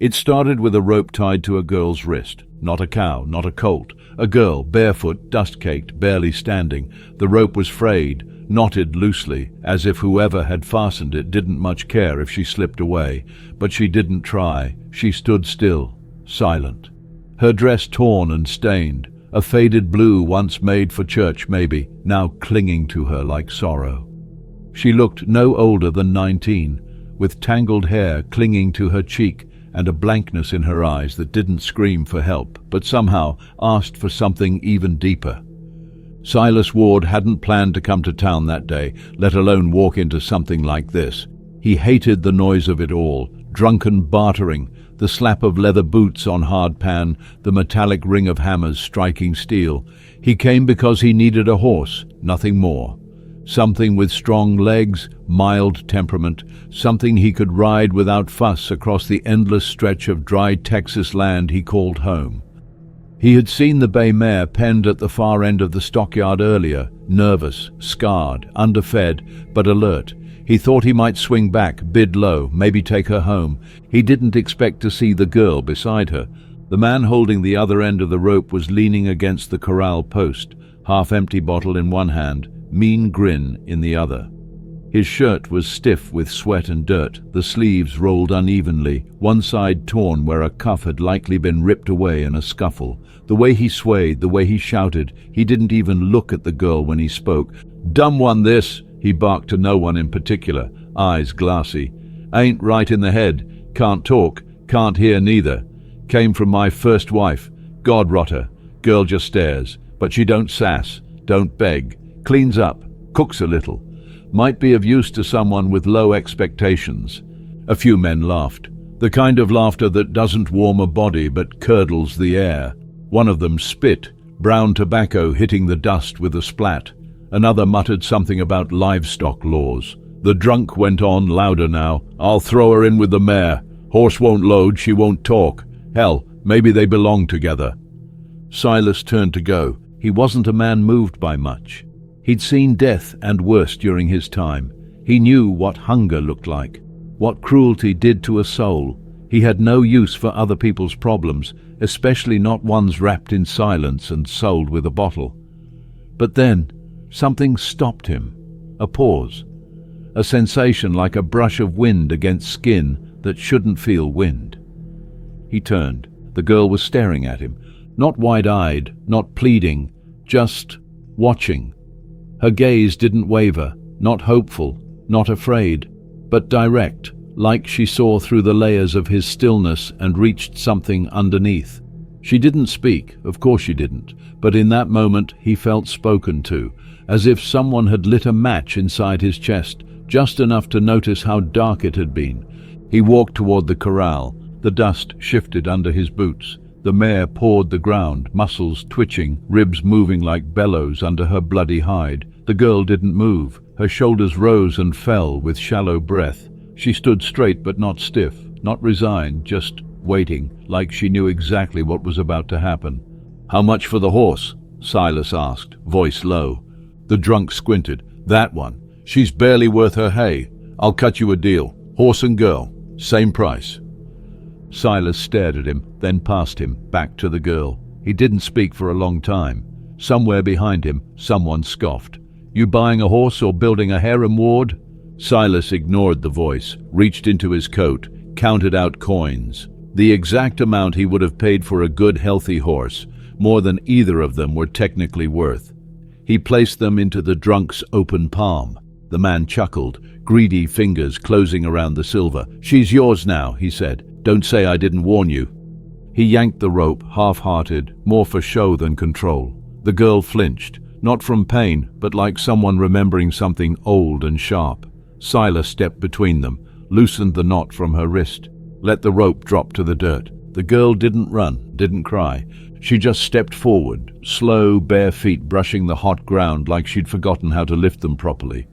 It started with a rope tied to a girl's wrist. Not a cow, not a colt. A girl, barefoot, dust-caked, barely standing. The rope was frayed, knotted loosely, as if whoever had fastened it didn't much care if she slipped away. But she didn't try. She stood still, silent. Her dress torn and stained, a faded blue once made for church maybe, now clinging to her like sorrow. She looked no older than 19, with tangled hair clinging to her cheek and a blankness in her eyes that didn't scream for help, but somehow asked for something even deeper. Silas Ward hadn't planned to come to town that day, let alone walk into something like this. He hated the noise of it all, drunken bartering, the slap of leather boots on hard pan, the metallic ring of hammers striking steel. He came because he needed a horse, nothing more. Something with strong legs, mild temperament, something he could ride without fuss across the endless stretch of dry Texas land he called home. He had seen the bay mare penned at the far end of the stockyard earlier, nervous, scarred, underfed, but alert. He thought he might swing back, bid low, maybe take her home. He didn't expect to see the girl beside her. The man holding the other end of the rope was leaning against the corral post, half-empty bottle in one hand, mean grin in the other. His shirt was stiff with sweat and dirt, the sleeves rolled unevenly, one side torn where a cuff had likely been ripped away in a scuffle. The way he swayed, the way he shouted, he didn't even look at the girl when he spoke. "Dumb one this," he barked to no one in particular, eyes glassy. "Ain't right in the head, can't talk, can't hear neither. Came from my first wife, God rot her. Girl just stares, but she don't sass, don't beg, cleans up, cooks a little. Might be of use to someone with low expectations." A few men laughed, the kind of laughter that doesn't warm a body but curdles the air. One of them spit, brown tobacco hitting the dust with a splat. Another muttered something about livestock laws. The drunk went on, louder now. "I'll throw her in with the mare. Horse won't load, she won't talk. Hell, maybe they belong together." Silas turned to go. He wasn't a man moved by much. He'd seen death and worse during his time. He knew what hunger looked like, what cruelty did to a soul. He had no use for other people's problems, especially not ones wrapped in silence and sold with a bottle. But then, something stopped him. A pause. A sensation like a brush of wind against skin that shouldn't feel wind. He turned. The girl was staring at him. Not wide-eyed, not pleading, just watching. Her gaze didn't waver, not hopeful, not afraid, but direct, like she saw through the layers of his stillness and reached something underneath. She didn't speak, of course she didn't, but in that moment he felt spoken to, as if someone had lit a match inside his chest, just enough to notice how dark it had been. He walked toward the corral. The dust shifted under his boots. The mare pawed the ground, muscles twitching, ribs moving like bellows under her bloody hide. The girl didn't move. Her shoulders rose and fell with shallow breath. She stood straight but not stiff, not resigned, just waiting, like she knew exactly what was about to happen. "How much for the horse?" Silas asked, voice low. The drunk squinted. "That one. She's barely worth her hay. I'll cut you a deal. Horse and girl, same price." Silas stared at him, then past him, back to the girl. He didn't speak for a long time. Somewhere behind him, someone scoffed. "You buying a horse or building a harem, Ward?" Silas ignored the voice, reached into his coat, counted out coins. The exact amount he would have paid for a good, healthy horse, more than either of them were technically worth. He placed them into the drunk's open palm. The man chuckled, greedy fingers closing around the silver. "She's yours now," he said. "Don't say I didn't warn you." He yanked the rope, half-hearted, more for show than control. The girl flinched, not from pain, but like someone remembering something old and sharp. Silas stepped between them, loosened the knot from her wrist, let the rope drop to the dirt. The girl didn't run, didn't cry. She just stepped forward, slow, bare feet brushing the hot ground like she'd forgotten how to lift them properly.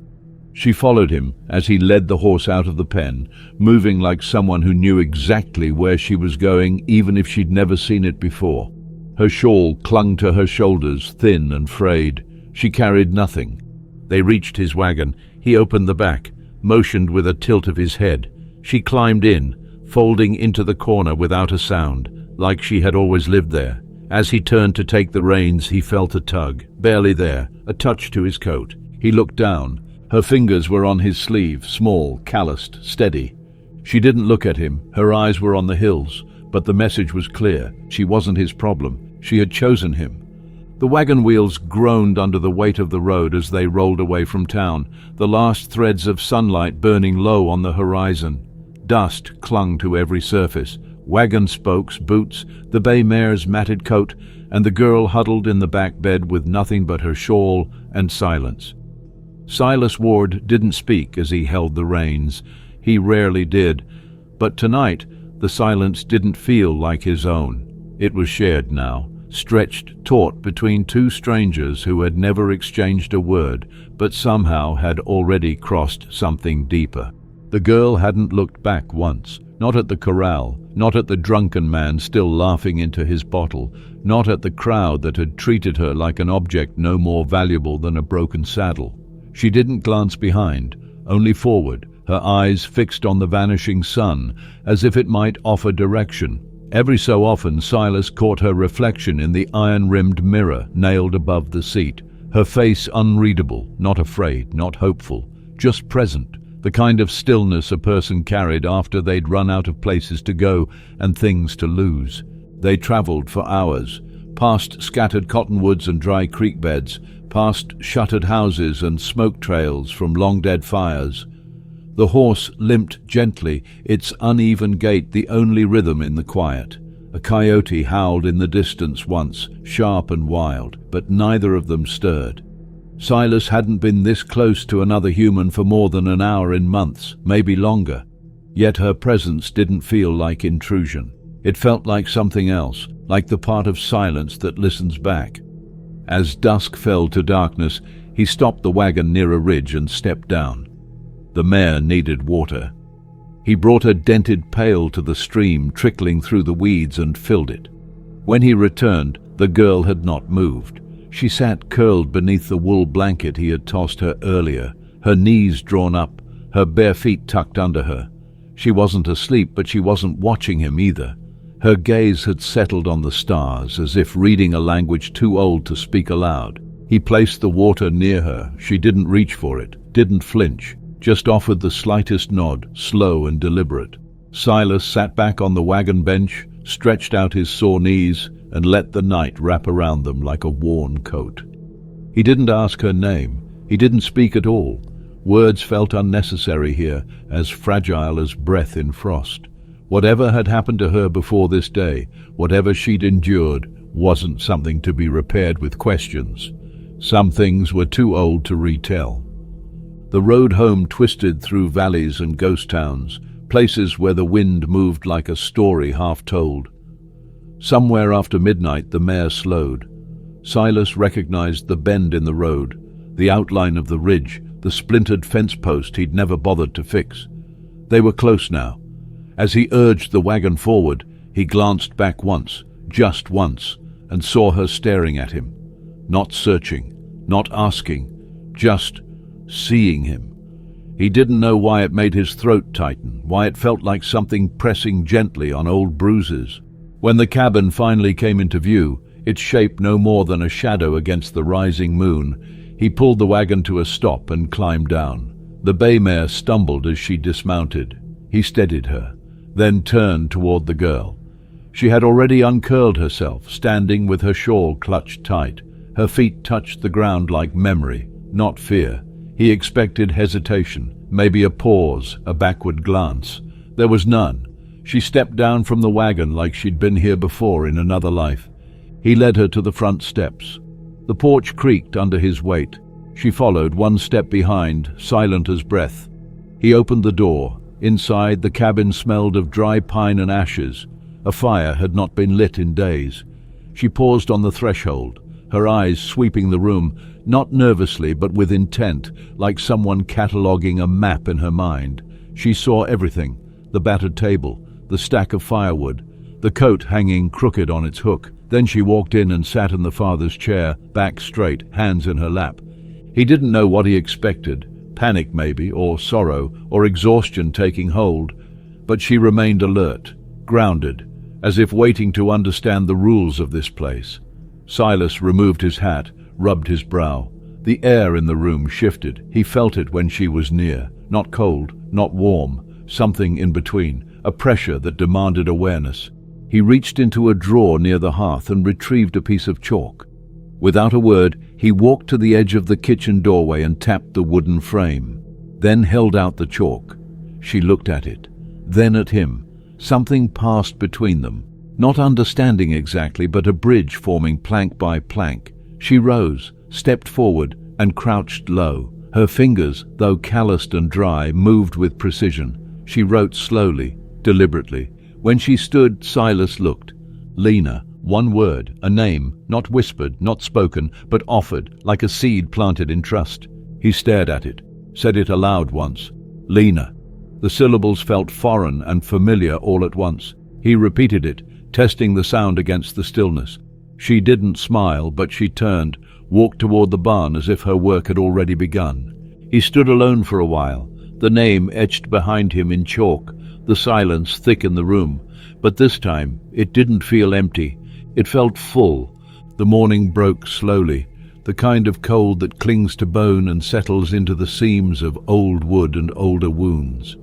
She followed him as he led the horse out of the pen, moving like someone who knew exactly where she was going, even if she'd never seen it before. Her shawl clung to her shoulders, thin and frayed. She carried nothing. They reached his wagon. He opened the back, motioned with a tilt of his head. She climbed in, folding into the corner without a sound, like she had always lived there. As he turned to take the reins, he felt a tug, barely there, a touch to his coat. He looked down. Her fingers were on his sleeve, small, calloused, steady. She didn't look at him. Her eyes were on the hills, but the message was clear. She wasn't his problem. She had chosen him. The wagon wheels groaned under the weight of the road as they rolled away from town, the last threads of sunlight burning low on the horizon. Dust clung to every surface. Wagon spokes, boots, the bay mare's matted coat, and the girl huddled in the back bed with nothing but her shawl and silence. Silas Ward didn't speak as he held the reins. He rarely did, but tonight the silence didn't feel like his own. It was shared now, stretched taut between two strangers who had never exchanged a word, but somehow had already crossed something deeper. The girl hadn't looked back once, not at the corral, not at the drunken man still laughing into his bottle, not at the crowd that had treated her like an object no more valuable than a broken saddle. She didn't glance behind, only forward, her eyes fixed on the vanishing sun, as if it might offer direction. Every so often Silas caught her reflection in the iron-rimmed mirror nailed above the seat, her face unreadable, not afraid, not hopeful, just present, the kind of stillness a person carried after they'd run out of places to go and things to lose. They traveled for hours, past scattered cottonwoods and dry creek beds, past shuttered houses and smoke trails from long-dead fires. The horse limped gently, its uneven gait the only rhythm in the quiet. A coyote howled in the distance once, sharp and wild, but neither of them stirred. Silas hadn't been this close to another human for more than an hour in months, maybe longer. Yet her presence didn't feel like intrusion. It felt like something else, like the part of silence that listens back. As dusk fell to darkness, he stopped the wagon near a ridge and stepped down. The mare needed water. He brought a dented pail to the stream trickling through the weeds and filled it. When he returned, the girl had not moved. She sat curled beneath the wool blanket he had tossed her earlier, her knees drawn up, her bare feet tucked under her. She wasn't asleep, but she wasn't watching him either. Her gaze had settled on the stars, as if reading a language too old to speak aloud. He placed the water near her. She didn't reach for it, didn't flinch, just offered the slightest nod, slow and deliberate. Silas sat back on the wagon bench, stretched out his sore knees, and let the night wrap around them like a worn coat. He didn't ask her name. He didn't speak at all. Words felt unnecessary here, as fragile as breath in frost. Whatever had happened to her before this day, whatever she'd endured, wasn't something to be repaired with questions. Some things were too old to retell. The road home twisted through valleys and ghost towns, places where the wind moved like a story half told. Somewhere after midnight the mare slowed. Silas recognized the bend in the road, the outline of the ridge, the splintered fence post he'd never bothered to fix. They were close now. As he urged the wagon forward, he glanced back once, just once, and saw her staring at him. Not searching, not asking, just seeing him. He didn't know why it made his throat tighten, why it felt like something pressing gently on old bruises. When the cabin finally came into view, its shape no more than a shadow against the rising moon, he pulled the wagon to a stop and climbed down. The bay mare stumbled as she dismounted. He steadied her, then turned toward the girl. She had already uncurled herself, standing with her shawl clutched tight. Her feet touched the ground like memory, not fear. He expected hesitation, maybe a pause, a backward glance. There was none. She stepped down from the wagon like she'd been here before in another life. He led her to the front steps. The porch creaked under his weight. She followed, one step behind, silent as breath. He opened the door. Inside, the cabin smelled of dry pine and ashes. A fire had not been lit in days. She paused on the threshold, her eyes sweeping the room, not nervously but with intent, like someone cataloguing a map in her mind. She saw everything: the battered table, the stack of firewood, the coat hanging crooked on its hook. Then she walked in and sat in the father's chair, back straight, hands in her lap. He didn't know what he expected, panic maybe, or sorrow, or exhaustion taking hold. but she remained alert, grounded, as if waiting to understand the rules of this place. Silas removed his hat, rubbed his brow. The air in the room shifted. He felt it when she was near. Not cold, not warm, something in between, a pressure that demanded awareness. He reached into a drawer near the hearth and retrieved a piece of chalk. Without a word, he walked to the edge of the kitchen doorway and tapped the wooden frame, then held out the chalk. She looked at it, then at him. Something passed between them, not understanding exactly, but a bridge forming plank by plank. She rose, stepped forward, and crouched low. Her fingers, though calloused and dry, moved with precision. She wrote slowly, deliberately. When she stood, Silas looked. Lena, one word, a name, not whispered, not spoken, but offered, like a seed planted in trust. He stared at it, said it aloud once. Lena. The syllables felt foreign and familiar all at once. He repeated it, testing the sound against the stillness. She didn't smile, but she turned, walked toward the barn as if her work had already begun. He stood alone for a while, the name etched behind him in chalk, the silence thick in the room. But this time, it didn't feel empty. It felt full. The morning broke slowly, the kind of cold that clings to bone and settles into the seams of old wood and older wounds.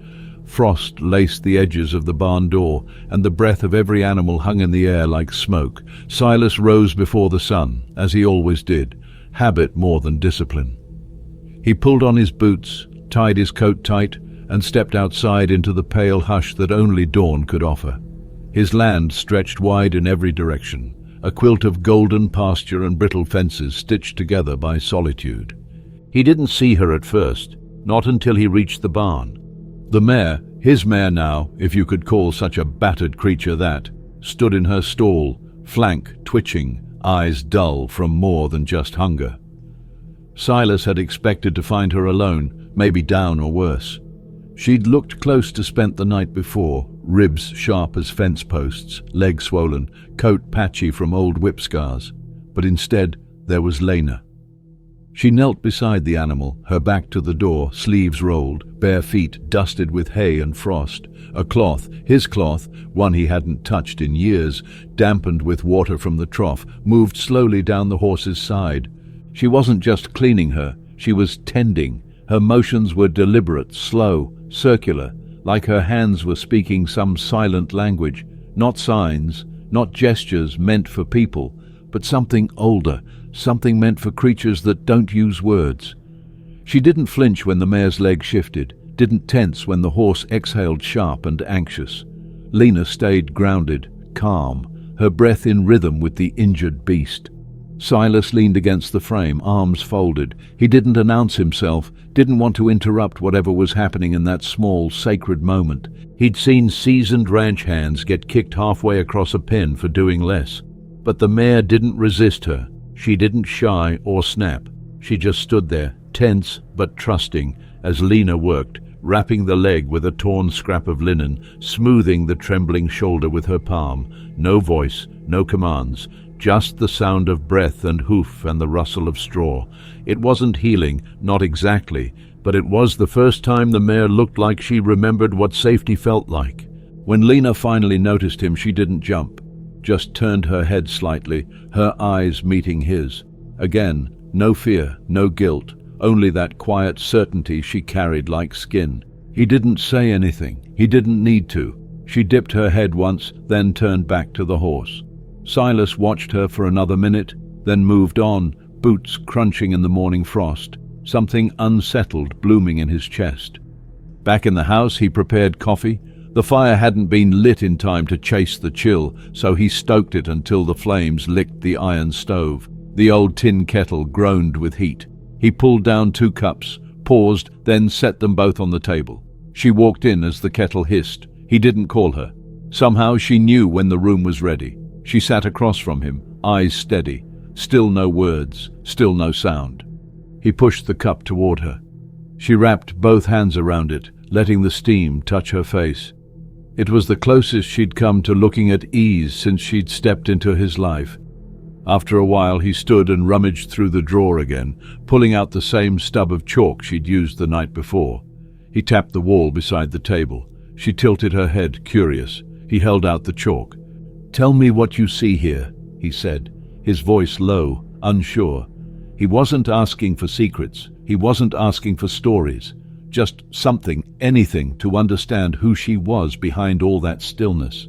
Frost laced the edges of the barn door, and the breath of every animal hung in the air like smoke. Silas rose before the sun, as he always did, habit more than discipline. He pulled on his boots, tied his coat tight, and stepped outside into the pale hush that only dawn could offer. His land stretched wide in every direction, a quilt of golden pasture and brittle fences stitched together by solitude. He didn't see her at first, not until he reached the barn. The mare, his mare now, if you could call such a battered creature that, stood in her stall, flank twitching, eyes dull from more than just hunger. Silas had expected to find her alone, maybe down or worse. She'd looked close to spent the night before, ribs sharp as fence posts, legs swollen, coat patchy from old whip scars. But instead, there was Lena. She knelt beside the animal, her back to the door, sleeves rolled, bare feet dusted with hay and frost. A cloth, his cloth, one he hadn't touched in years, dampened with water from the trough, moved slowly down the horse's side. She wasn't just cleaning her, she was tending. Her motions were deliberate, slow, circular, like her hands were speaking some silent language, not signs, not gestures meant for people, but something older, something meant for creatures that don't use words. She didn't flinch when the mare's leg shifted, didn't tense when the horse exhaled sharp and anxious. Lena stayed grounded, calm, her breath in rhythm with the injured beast. Silas leaned against the frame, arms folded. He didn't announce himself, didn't want to interrupt whatever was happening in that small, sacred moment. He'd seen seasoned ranch hands get kicked halfway across a pen for doing less. But the mare didn't resist her. She didn't shy or snap. She just stood there, tense but trusting, as Lena worked, wrapping the leg with a torn scrap of linen, smoothing the trembling shoulder with her palm. No voice, no commands, just the sound of breath and hoof and the rustle of straw. It wasn't healing, not exactly, but it was the first time the mare looked like she remembered what safety felt like. When Lena finally noticed him, she didn't jump, just turned her head slightly, her eyes meeting his. Again, no fear, no guilt, only that quiet certainty she carried like skin. He didn't say anything. He didn't need to. She dipped her head once, then turned back to the horse. Silas watched her for another minute, then moved on, boots crunching in the morning frost, something unsettled blooming in his chest. Back in the house, he prepared coffee. The fire hadn't been lit in time to chase the chill, so he stoked it until the flames licked the iron stove. The old tin kettle groaned with heat. He pulled down 2 cups, paused, then set them both on the table. She walked in as the kettle hissed. He didn't call her. Somehow she knew when the room was ready. She sat across from him, eyes steady. Still no words, still no sound. He pushed the cup toward her. She wrapped both hands around it, letting the steam touch her face. It was the closest she'd come to looking at ease since she'd stepped into his life. After a while, he stood and rummaged through the drawer again, pulling out the same stub of chalk she'd used the night before. He tapped the wall beside the table. She tilted her head, curious. He held out the chalk. "Tell me what you see here," he said, his voice low, unsure. He wasn't asking for secrets. He wasn't asking for stories. Just something, anything, to understand who she was behind all that stillness.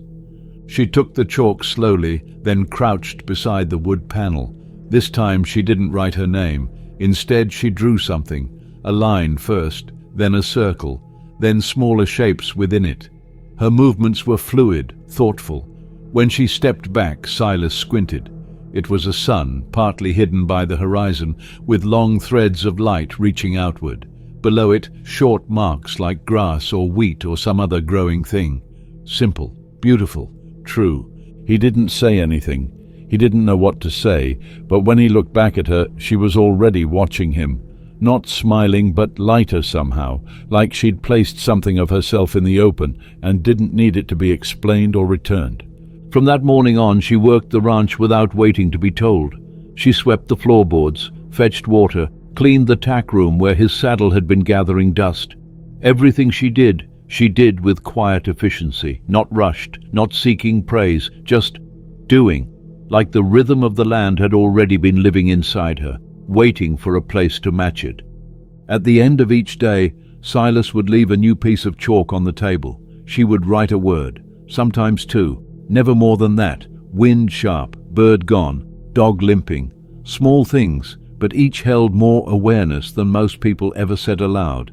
She took the chalk slowly, then crouched beside the wood panel. This time she didn't write her name. Instead she drew something, a line first, then a circle, then smaller shapes within it. Her movements were fluid, thoughtful. When she stepped back, Silas squinted. It was a sun, partly hidden by the horizon, with long threads of light reaching outward. Below it, short marks like grass or wheat or some other growing thing. Simple, beautiful, true. He didn't say anything. He didn't know what to say, but when he looked back at her, she was already watching him. Not smiling, but lighter somehow, like she'd placed something of herself in the open and didn't need it to be explained or returned. From that morning on, she worked the ranch without waiting to be told. She swept the floorboards, fetched water, cleaned the tack room where his saddle had been gathering dust. Everything she did with quiet efficiency, not rushed, not seeking praise, just doing, like the rhythm of the land had already been living inside her, waiting for a place to match it. At the end of each day, Silas would leave a new piece of chalk on the table. She would write a word, sometimes two, never more than that. Wind sharp, bird gone, dog limping. Small things, but each held more awareness than most people ever said aloud.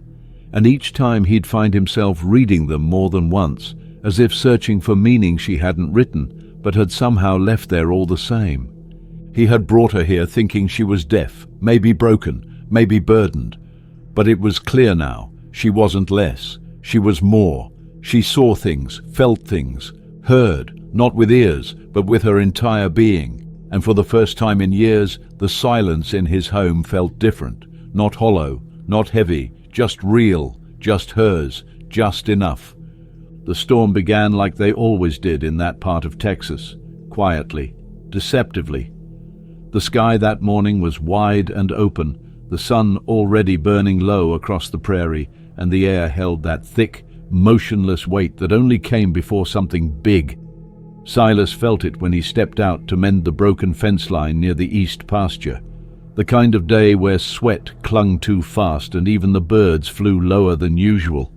And each time he'd find himself reading them more than once, as if searching for meaning she hadn't written, but had somehow left there all the same. He had brought her here thinking she was deaf, maybe broken, maybe burdened. But it was clear now, she wasn't less. She was more. She saw things, felt things, heard, not with ears, but with her entire being. And for the first time in years, the silence in his home felt different. Not hollow, not heavy, just real, just hers, just enough. The storm began like they always did in that part of Texas, quietly, deceptively. The sky that morning was wide and open, the sun already burning low across the prairie, and the air held that thick, motionless weight that only came before something big. Silas felt it when he stepped out to mend the broken fence line near the east pasture. The kind of day where sweat clung too fast and even the birds flew lower than usual.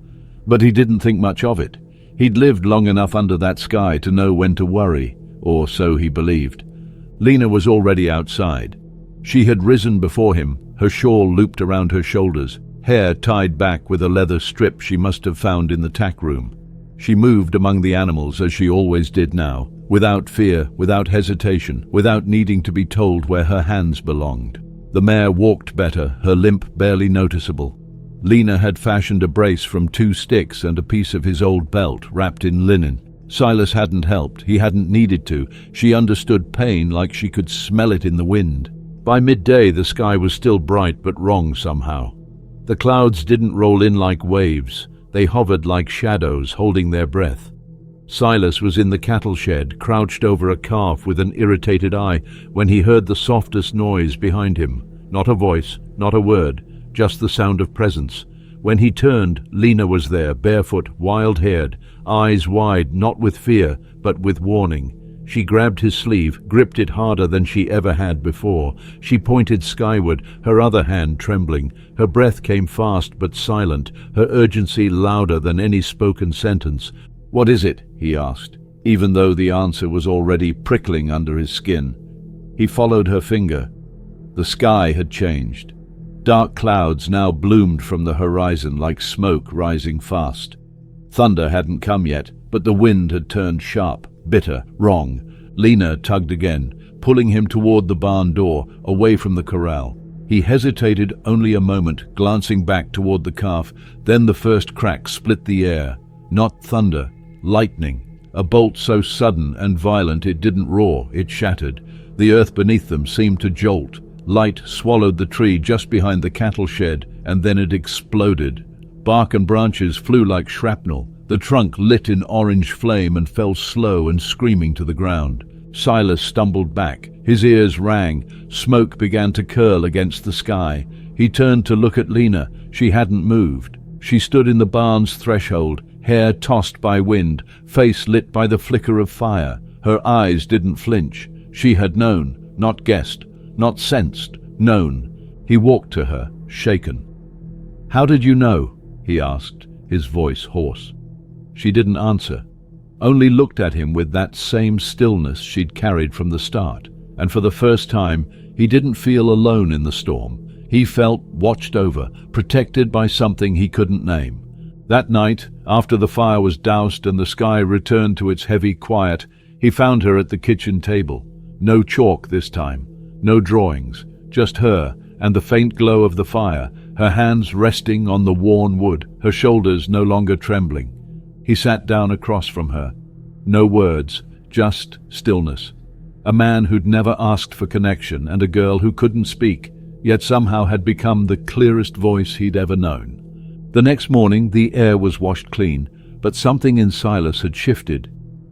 But he didn't think much of it. He'd lived long enough under that sky to know when to worry, or so he believed. Lena was already outside. She had risen before him, her shawl looped around her shoulders, hair tied back with a leather strip she must have found in the tack room. She moved among the animals as she always did now, without fear, without hesitation, without needing to be told where her hands belonged. The mare walked better, her limp barely noticeable. Lena had fashioned a brace from 2 sticks and a piece of his old belt wrapped in linen. Silas hadn't helped, he hadn't needed to. She understood pain like she could smell it in the wind. By midday the sky was still bright but wrong somehow. The clouds didn't roll in like waves. They hovered like shadows, holding their breath. Silas was in the cattle shed, crouched over a calf with an irritated eye, when he heard the softest noise behind him. Not a voice, not a word, just the sound of presence. When he turned, Lena was there, barefoot, wild-haired, eyes wide, not with fear, but with warning. She grabbed his sleeve, gripped it harder than she ever had before. She pointed skyward, her other hand trembling. Her breath came fast but silent, her urgency louder than any spoken sentence. "What is it?" he asked, even though the answer was already prickling under his skin. He followed her finger. The sky had changed. Dark clouds now bloomed from the horizon like smoke rising fast. Thunder hadn't come yet, but the wind had turned sharp, bitter, wrong. Lena tugged again, pulling him toward the barn door, away from the corral. He hesitated only a moment, glancing back toward the calf. Then the first crack split the air. Not thunder, lightning. A bolt so sudden and violent it didn't roar, it shattered. The earth beneath them seemed to jolt. Light swallowed the tree just behind the cattle shed, and then it exploded. Bark and branches flew like shrapnel. The trunk lit in orange flame and fell slow and screaming to the ground. Silas stumbled back. His ears rang. Smoke began to curl against the sky. He turned to look at Lena. She hadn't moved. She stood in the barn's threshold, hair tossed by wind, face lit by the flicker of fire. Her eyes didn't flinch. She had known, not guessed, not sensed, known. He walked to her, shaken. "How did you know?" he asked, his voice hoarse. She didn't answer, only looked at him with that same stillness she'd carried from the start. And for the first time, he didn't feel alone in the storm. He felt watched over, protected by something he couldn't name. That night, after the fire was doused and the sky returned to its heavy quiet, he found her at the kitchen table. No chalk this time, no drawings, just her and the faint glow of the fire, her hands resting on the worn wood, her shoulders no longer trembling. He sat down across from her. No words, just stillness. A man who'd never asked for connection and a girl who couldn't speak, yet somehow had become the clearest voice he'd ever known. The next morning the air was washed clean, but something in Silas had shifted.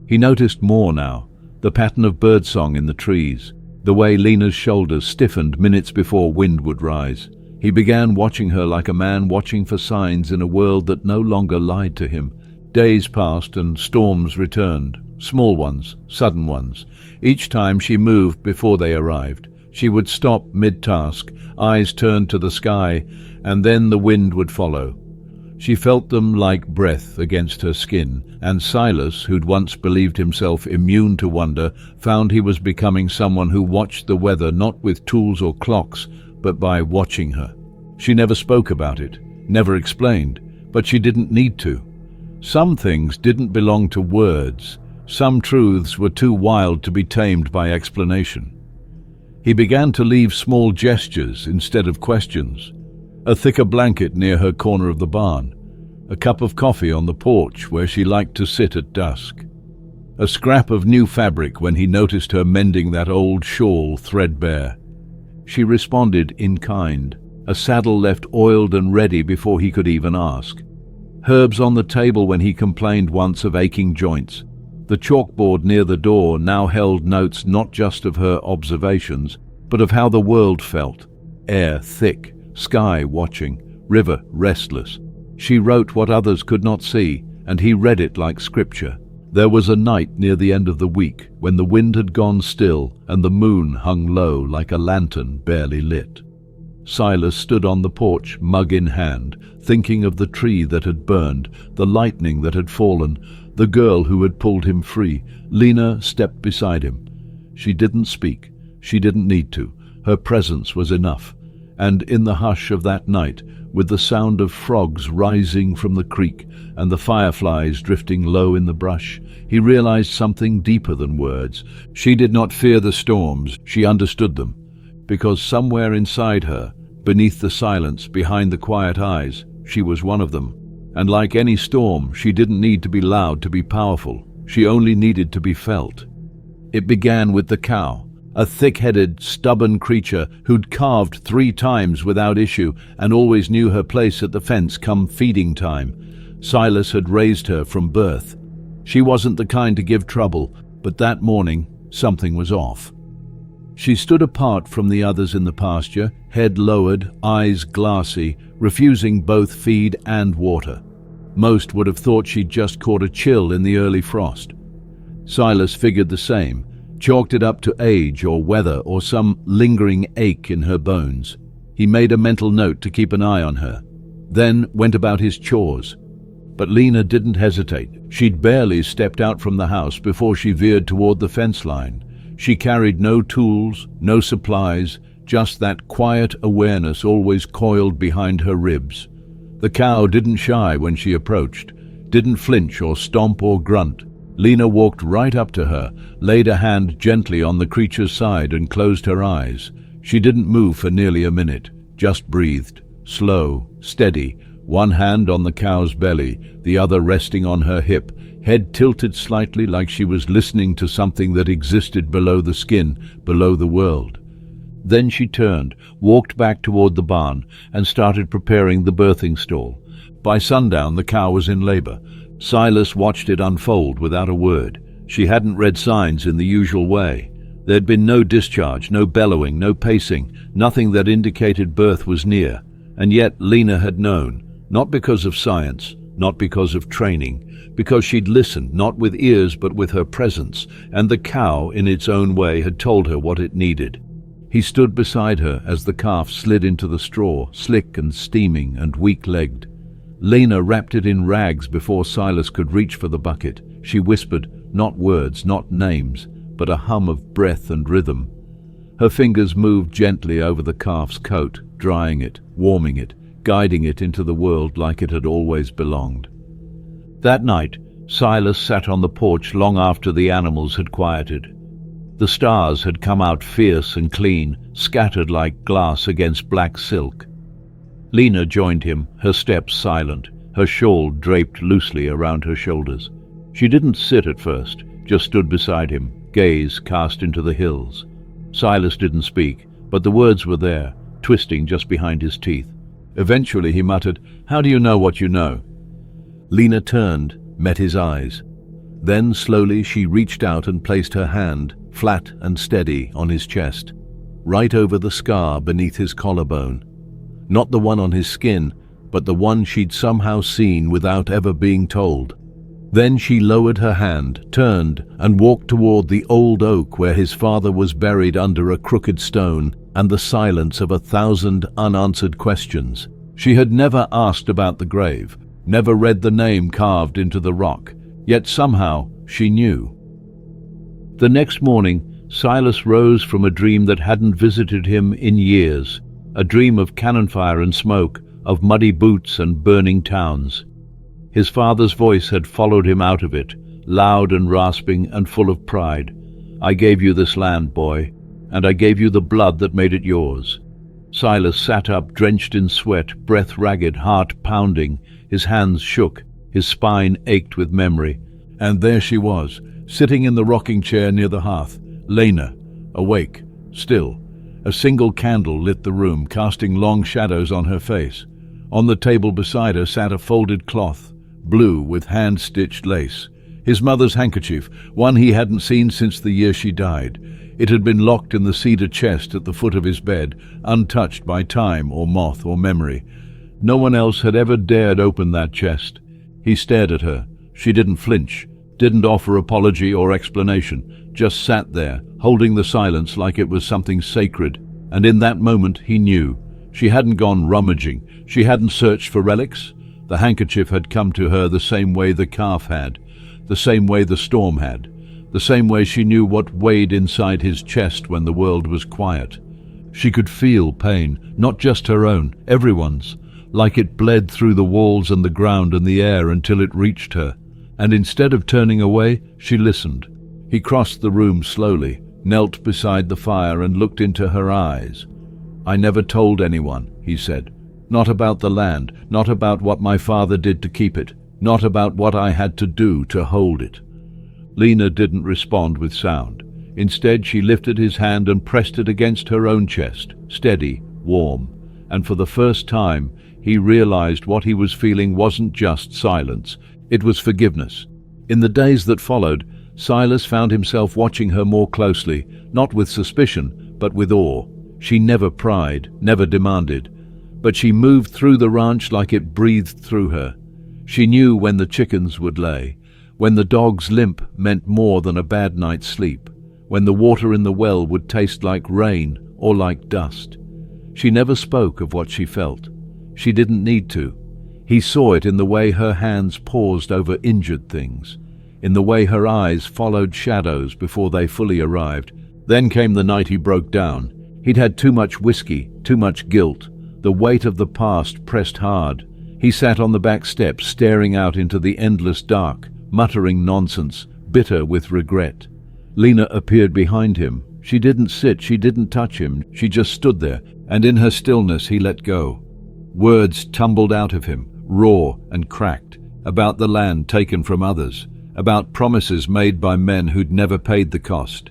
He noticed more now, the pattern of birdsong in the trees, the way Lena's shoulders stiffened minutes before wind would rise. He began watching her like a man watching for signs in a world that no longer lied to him. Days passed and storms returned, small ones, sudden ones. Each time she moved before they arrived. She would stop mid-task, eyes turned to the sky, and then the wind would follow. She felt them like breath against her skin, and Silas, who'd once believed himself immune to wonder, found he was becoming someone who watched the weather not with tools or clocks, but by watching her. She never spoke about it, never explained, but she didn't need to. Some things didn't belong to words. Some truths were too wild to be tamed by explanation. He began to leave small gestures instead of questions. A thicker blanket near her corner of the barn, a cup of coffee on the porch where she liked to sit at dusk, a scrap of new fabric when he noticed her mending that old shawl threadbare. She responded in kind, a saddle left oiled and ready before he could even ask. Herbs on the table when he complained once of aching joints. The chalkboard near the door now held notes not just of her observations, but of how the world felt. Air thick, sky watching, river restless. She wrote what others could not see, and he read it like scripture. There was a night near the end of the week when the wind had gone still and the moon hung low like a lantern barely lit. Silas stood on the porch, mug in hand, thinking of the tree that had burned, the lightning that had fallen, the girl who had pulled him free. Lena stepped beside him. She didn't speak. She didn't need to. Her presence was enough. And in the hush of that night, with the sound of frogs rising from the creek and the fireflies drifting low in the brush, he realized something deeper than words. She did not fear the storms, she understood them, because somewhere inside her, beneath the silence, behind the quiet eyes, she was one of them. And like any storm, she didn't need to be loud to be powerful. She only needed to be felt. It began with the cow. A thick-headed, stubborn creature who'd calved 3 times without issue and always knew her place at the fence come feeding time. Silas had raised her from birth. She wasn't the kind to give trouble, but that morning something was off. She stood apart from the others in the pasture, head lowered, eyes glassy, refusing both feed and water. Most would have thought she'd just caught a chill in the early frost. Silas figured the same, chalked it up to age or weather or some lingering ache in her bones. He made a mental note to keep an eye on her, then went about his chores. But Lena didn't hesitate. She'd barely stepped out from the house before she veered toward the fence line. She carried no tools, no supplies, just that quiet awareness always coiled behind her ribs. The cow didn't shy when she approached, didn't flinch or stomp or grunt. Lena walked right up to her, laid a hand gently on the creature's side and closed her eyes. She didn't move for nearly a minute, just breathed, slow, steady, one hand on the cow's belly, the other resting on her hip, head tilted slightly like she was listening to something that existed below the skin, below the world. Then she turned, walked back toward the barn, and started preparing the birthing stall. By sundown, the cow was in labor. Silas watched it unfold without a word. She hadn't read signs in the usual way. There'd been no discharge, no bellowing, no pacing, nothing that indicated birth was near. And yet Lena had known, not because of science, not because of training, because she'd listened, not with ears but with her presence, and the cow, in its own way, had told her what it needed. He stood beside her as the calf slid into the straw, slick and steaming and weak-legged. Lena wrapped it in rags before Silas could reach for the bucket. She whispered, not words, not names, but a hum of breath and rhythm. Her fingers moved gently over the calf's coat, drying it, warming it, guiding it into the world like it had always belonged. That night, Silas sat on the porch long after the animals had quieted. The stars had come out fierce and clean, scattered like glass against black silk. Lena joined him, her steps silent, her shawl draped loosely around her shoulders. She didn't sit at first, just stood beside him, gaze cast into the hills. Silas didn't speak, but the words were there, twisting just behind his teeth. Eventually he muttered, "How do you know what you know?" Lena turned, met his eyes. Then slowly she reached out and placed her hand, flat and steady, on his chest, right over the scar beneath his collarbone. Not the one on his skin, but the one she'd somehow seen without ever being told. Then she lowered her hand, turned, and walked toward the old oak where his father was buried under a crooked stone and the silence of 1,000 unanswered questions. She had never asked about the grave, never read the name carved into the rock, yet somehow she knew. The next morning, Silas rose from a dream that hadn't visited him in years, a dream of cannon fire and smoke, of muddy boots and burning towns. His father's voice had followed him out of it, loud and rasping and full of pride. "I gave you this land, boy, and I gave you the blood that made it yours." Silas sat up, drenched in sweat, breath ragged, heart pounding. His hands shook, his spine ached with memory. And there she was, sitting in the rocking chair near the hearth, Lena, awake, still. A single candle lit the room, casting long shadows on her face. On the table beside her sat a folded cloth, blue with hand-stitched lace. His mother's handkerchief, one he hadn't seen since the year she died. It had been locked in the cedar chest at the foot of his bed, untouched by time or moth or memory. No one else had ever dared open that chest. He stared at her. She didn't flinch, didn't offer apology or explanation, just sat there, holding the silence like it was something sacred. And in that moment he knew. She hadn't gone rummaging. She hadn't searched for relics. The handkerchief had come to her the same way the calf had, the same way the storm had, the same way she knew what weighed inside his chest when the world was quiet. She could feel pain, not just her own, everyone's, like it bled through the walls and the ground and the air until it reached her. And instead of turning away, she listened. He crossed the room slowly, knelt beside the fire and looked into her eyes. "I never told anyone," he said. "Not about the land, not about what my father did to keep it, not about what I had to do to hold it." Lena didn't respond with sound. Instead, she lifted his hand and pressed it against her own chest, steady, warm. And for the first time, he realized what he was feeling wasn't just silence, it was forgiveness. In the days that followed, Silas found himself watching her more closely, not with suspicion, but with awe. She never pried, never demanded, but she moved through the ranch like it breathed through her. She knew when the chickens would lay, when the dog's limp meant more than a bad night's sleep, when the water in the well would taste like rain or like dust. She never spoke of what she felt. She didn't need to. He saw it in the way her hands paused over injured things, in the way her eyes followed shadows before they fully arrived. Then came the night he broke down. He'd had too much whiskey, too much guilt. The weight of the past pressed hard. He sat on the back steps, staring out into the endless dark, muttering nonsense, bitter with regret. Lena appeared behind him. She didn't sit, she didn't touch him. She just stood there, and in her stillness he let go. Words tumbled out of him, raw and cracked, about the land taken from others, about promises made by men who'd never paid the cost,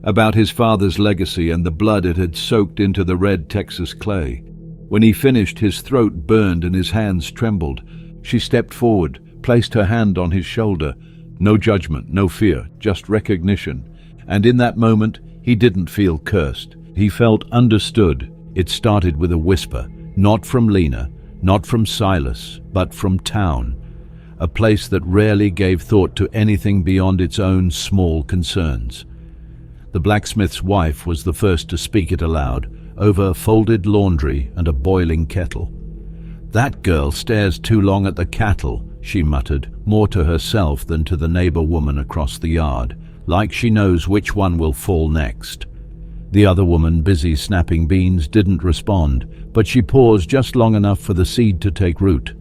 about his father's legacy and the blood it had soaked into the red Texas clay. When he finished, his throat burned and his hands trembled. She stepped forward, placed her hand on his shoulder. No judgment, no fear, just recognition. And in that moment, he didn't feel cursed. He felt understood. It started with a whisper, not from Lena, not from Silas, but from town. a place that rarely gave thought to anything beyond its own small concerns. The blacksmith's wife was the first to speak it aloud, over folded laundry and a boiling kettle. "That girl stares too long at the cattle," she muttered, more to herself than to the neighbor woman across the yard, like she knows which one will fall next. The other woman, busy snapping beans, didn't respond, but she paused just long enough for the seed to take root.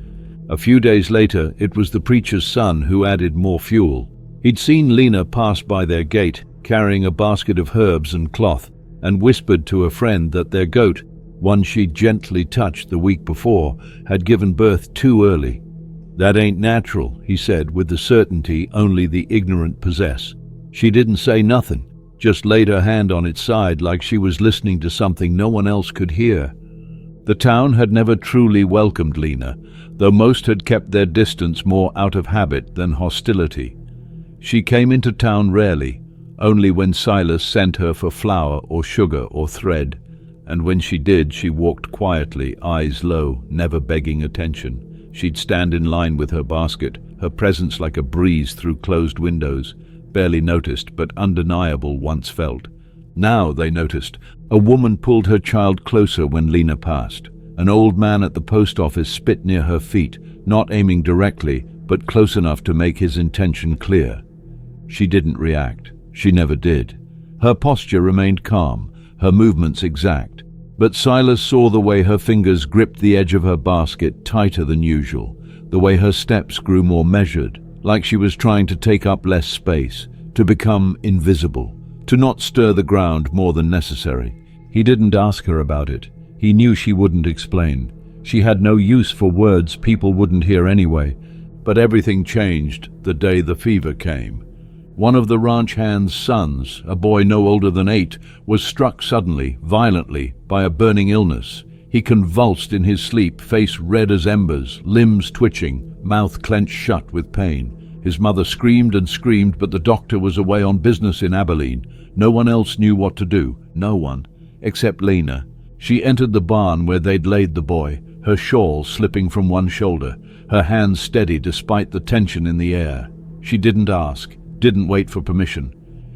A few days later, it was the preacher's son who added more fuel. He'd seen Lena pass by their gate, carrying a basket of herbs and cloth, and whispered to a friend that their goat, one she'd gently touched the week before, had given birth too early. "That ain't natural," he said with the certainty only the ignorant possess. She didn't say nothing, just laid her hand on its side like she was listening to something no one else could hear. The town had never truly welcomed Lena, though most had kept their distance more out of habit than hostility. She came into town rarely, only when Silas sent her for flour or sugar or thread, and when she did, she walked quietly, eyes low, never begging attention. She'd stand in line with her basket, her presence like a breeze through closed windows, barely noticed but undeniable once felt. Now they noticed. A woman pulled her child closer when Lena passed. An old man at the post office spit near her feet, not aiming directly, but close enough to make his intention clear. She didn't react. She never did. Her posture remained calm, her movements exact. But Silas saw the way her fingers gripped the edge of her basket tighter than usual, the way her steps grew more measured, like she was trying to take up less space, to become invisible, to not stir the ground more than necessary. He didn't ask her about it. He knew she wouldn't explain. She had no use for words people wouldn't hear anyway. But everything changed the day the fever came. One of the ranch hand's sons, a boy no older than 8, was struck suddenly, violently, by a burning illness. He convulsed in his sleep, face red as embers, limbs twitching, mouth clenched shut with pain. His mother screamed and screamed, but the doctor was away on business in Abilene. No one else knew what to do, no one, except Lena. She entered the barn where they'd laid the boy, her shawl slipping from one shoulder, her hands steady despite the tension in the air. She didn't ask, didn't wait for permission.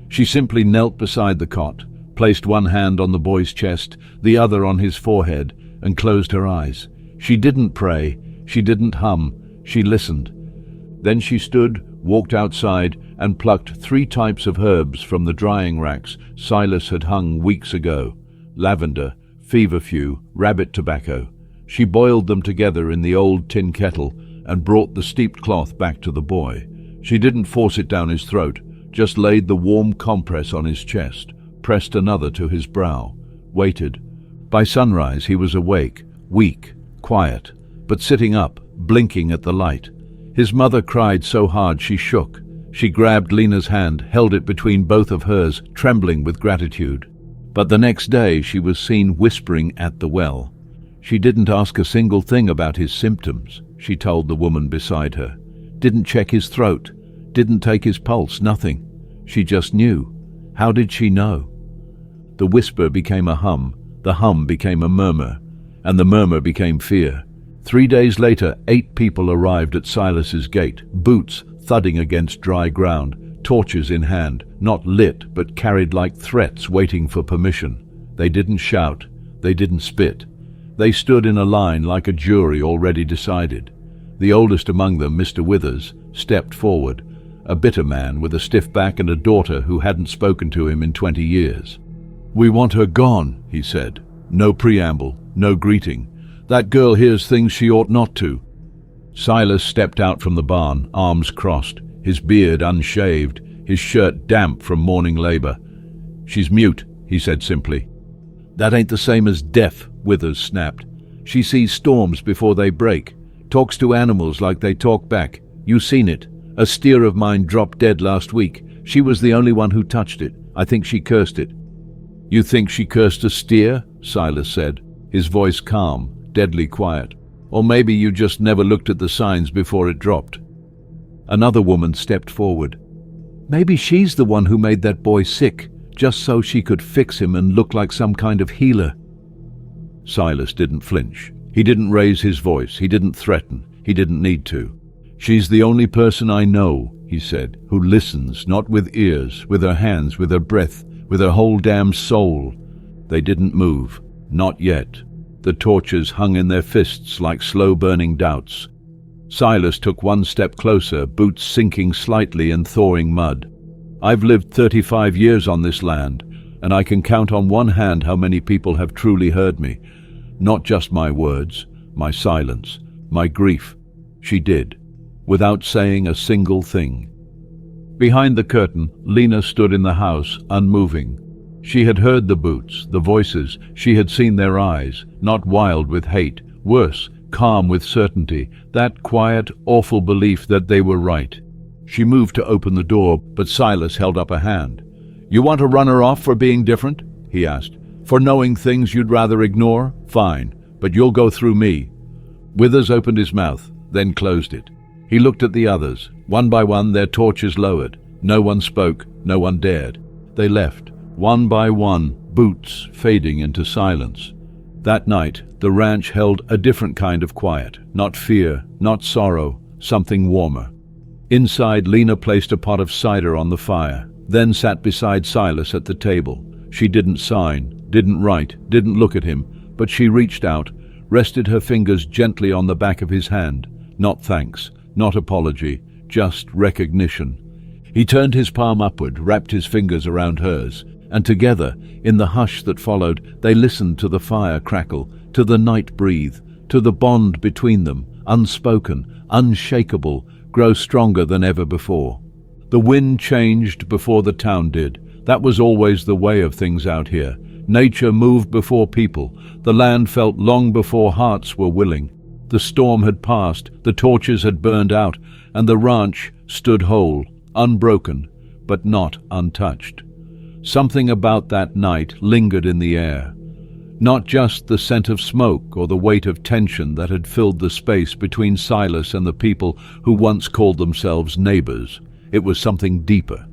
She simply knelt beside the cot, placed one hand on the boy's chest, the other on his forehead, and closed her eyes. She didn't pray, she didn't hum, she listened. Then she stood, walked outside, and plucked 3 types of herbs from the drying racks Silas had hung weeks ago: lavender, feverfew, rabbit tobacco. She boiled them together in the old tin kettle and brought the steeped cloth back to the boy. She didn't force it down his throat, just laid the warm compress on his chest, pressed another to his brow, waited. By sunrise he was awake, weak, quiet, but sitting up, blinking at the light. His mother cried so hard she shook. She grabbed Lena's hand, held it between both of hers, trembling with gratitude. But the next day she was seen whispering at the well. She didn't ask a single thing about his symptoms, she told the woman beside her. Didn't check his throat, didn't take his pulse, nothing. She just knew. How did she know? The whisper became a hum, the hum became a murmur, and the murmur became fear. 3 days later, 8 people arrived at Silas's gate, boots thudding against dry ground, torches in hand, not lit but carried like threats waiting for permission. They didn't shout, they didn't spit. They stood in a line like a jury already decided. The oldest among them, Mr. Withers, stepped forward, a bitter man with a stiff back and a daughter who hadn't spoken to him in 20 years. "We want her gone," he said. No preamble, no greeting. "That girl hears things she ought not to." Silas stepped out from the barn, arms crossed, his beard unshaved, his shirt damp from morning labor. "She's mute," he said simply. "That ain't the same as deaf," Withers snapped. "She sees storms before they break. Talks to animals like they talk back. You seen it. A steer of mine dropped dead last week. She was the only one who touched it. I think she cursed it." "You think she cursed a steer?" Silas said, his voice calm, deadly quiet. "Or maybe you just never looked at the signs before it dropped." Another woman stepped forward. "Maybe she's the one who made that boy sick, just so she could fix him and look like some kind of healer." Silas didn't flinch. He didn't raise his voice. He didn't threaten. He didn't need to. "She's the only person I know," he said, "who listens, not with ears, with her hands, with her breath, with her whole damn soul." They didn't move. Not yet. The torches hung in their fists like slow-burning doubts. Silas took one step closer, boots sinking slightly in thawing mud. "I've lived 35 years on this land, and I can count on one hand how many people have truly heard me. Not just my words, my silence, my grief." She did, without saying a single thing. Behind the curtain, Lena stood in the house, unmoving. She had heard the boots, the voices, she had seen their eyes, not wild with hate, worse, calm with certainty, that quiet, awful belief that they were right. She moved to open the door, but Silas held up a hand. "You want to run her off for being different?" he asked. "For knowing things you'd rather ignore? Fine, but you'll go through me." Withers opened his mouth, then closed it. He looked at the others. One by one, their torches lowered. No one spoke, no one dared. They left, one by one, boots fading into silence. That night, the ranch held a different kind of quiet. Not fear, not sorrow, something warmer. Inside, Lena placed a pot of cider on the fire, then sat beside Silas at the table. She didn't sign, didn't write, didn't look at him, but she reached out, rested her fingers gently on the back of his hand. Not thanks, not apology, just recognition. He turned his palm upward, wrapped his fingers around hers, and together, in the hush that followed, they listened to the fire crackle, to the night breathe, to the bond between them, unspoken, unshakable, grow stronger than ever before. The wind changed before the town did. That was always the way of things out here. Nature moved before people. The land felt long before hearts were willing. The storm had passed, the torches had burned out, and the ranch stood whole, unbroken, but not untouched. Something about that night lingered in the air. Not just the scent of smoke or the weight of tension that had filled the space between Silas and the people who once called themselves neighbors. It was something deeper.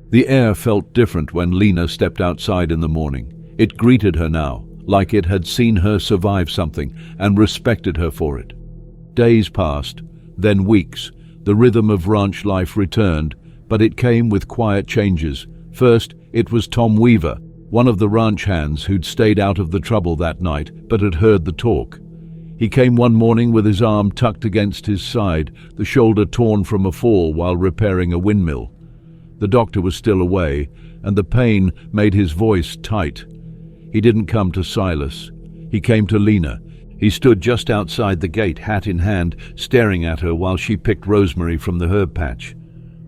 The air felt different when Lena stepped outside in the morning. It greeted her now, like it had seen her survive something and respected her for it. Days passed, then weeks. The rhythm of ranch life returned, but it came with quiet changes. First, it was Tom Weaver, one of the ranch hands who'd stayed out of the trouble that night but had heard the talk. He came one morning with his arm tucked against his side, the shoulder torn from a fall while repairing a windmill. The doctor was still away, and the pain made his voice tight. He didn't come to Silas. He came to Lena. He stood just outside the gate, hat in hand, staring at her while she picked rosemary from the herb patch.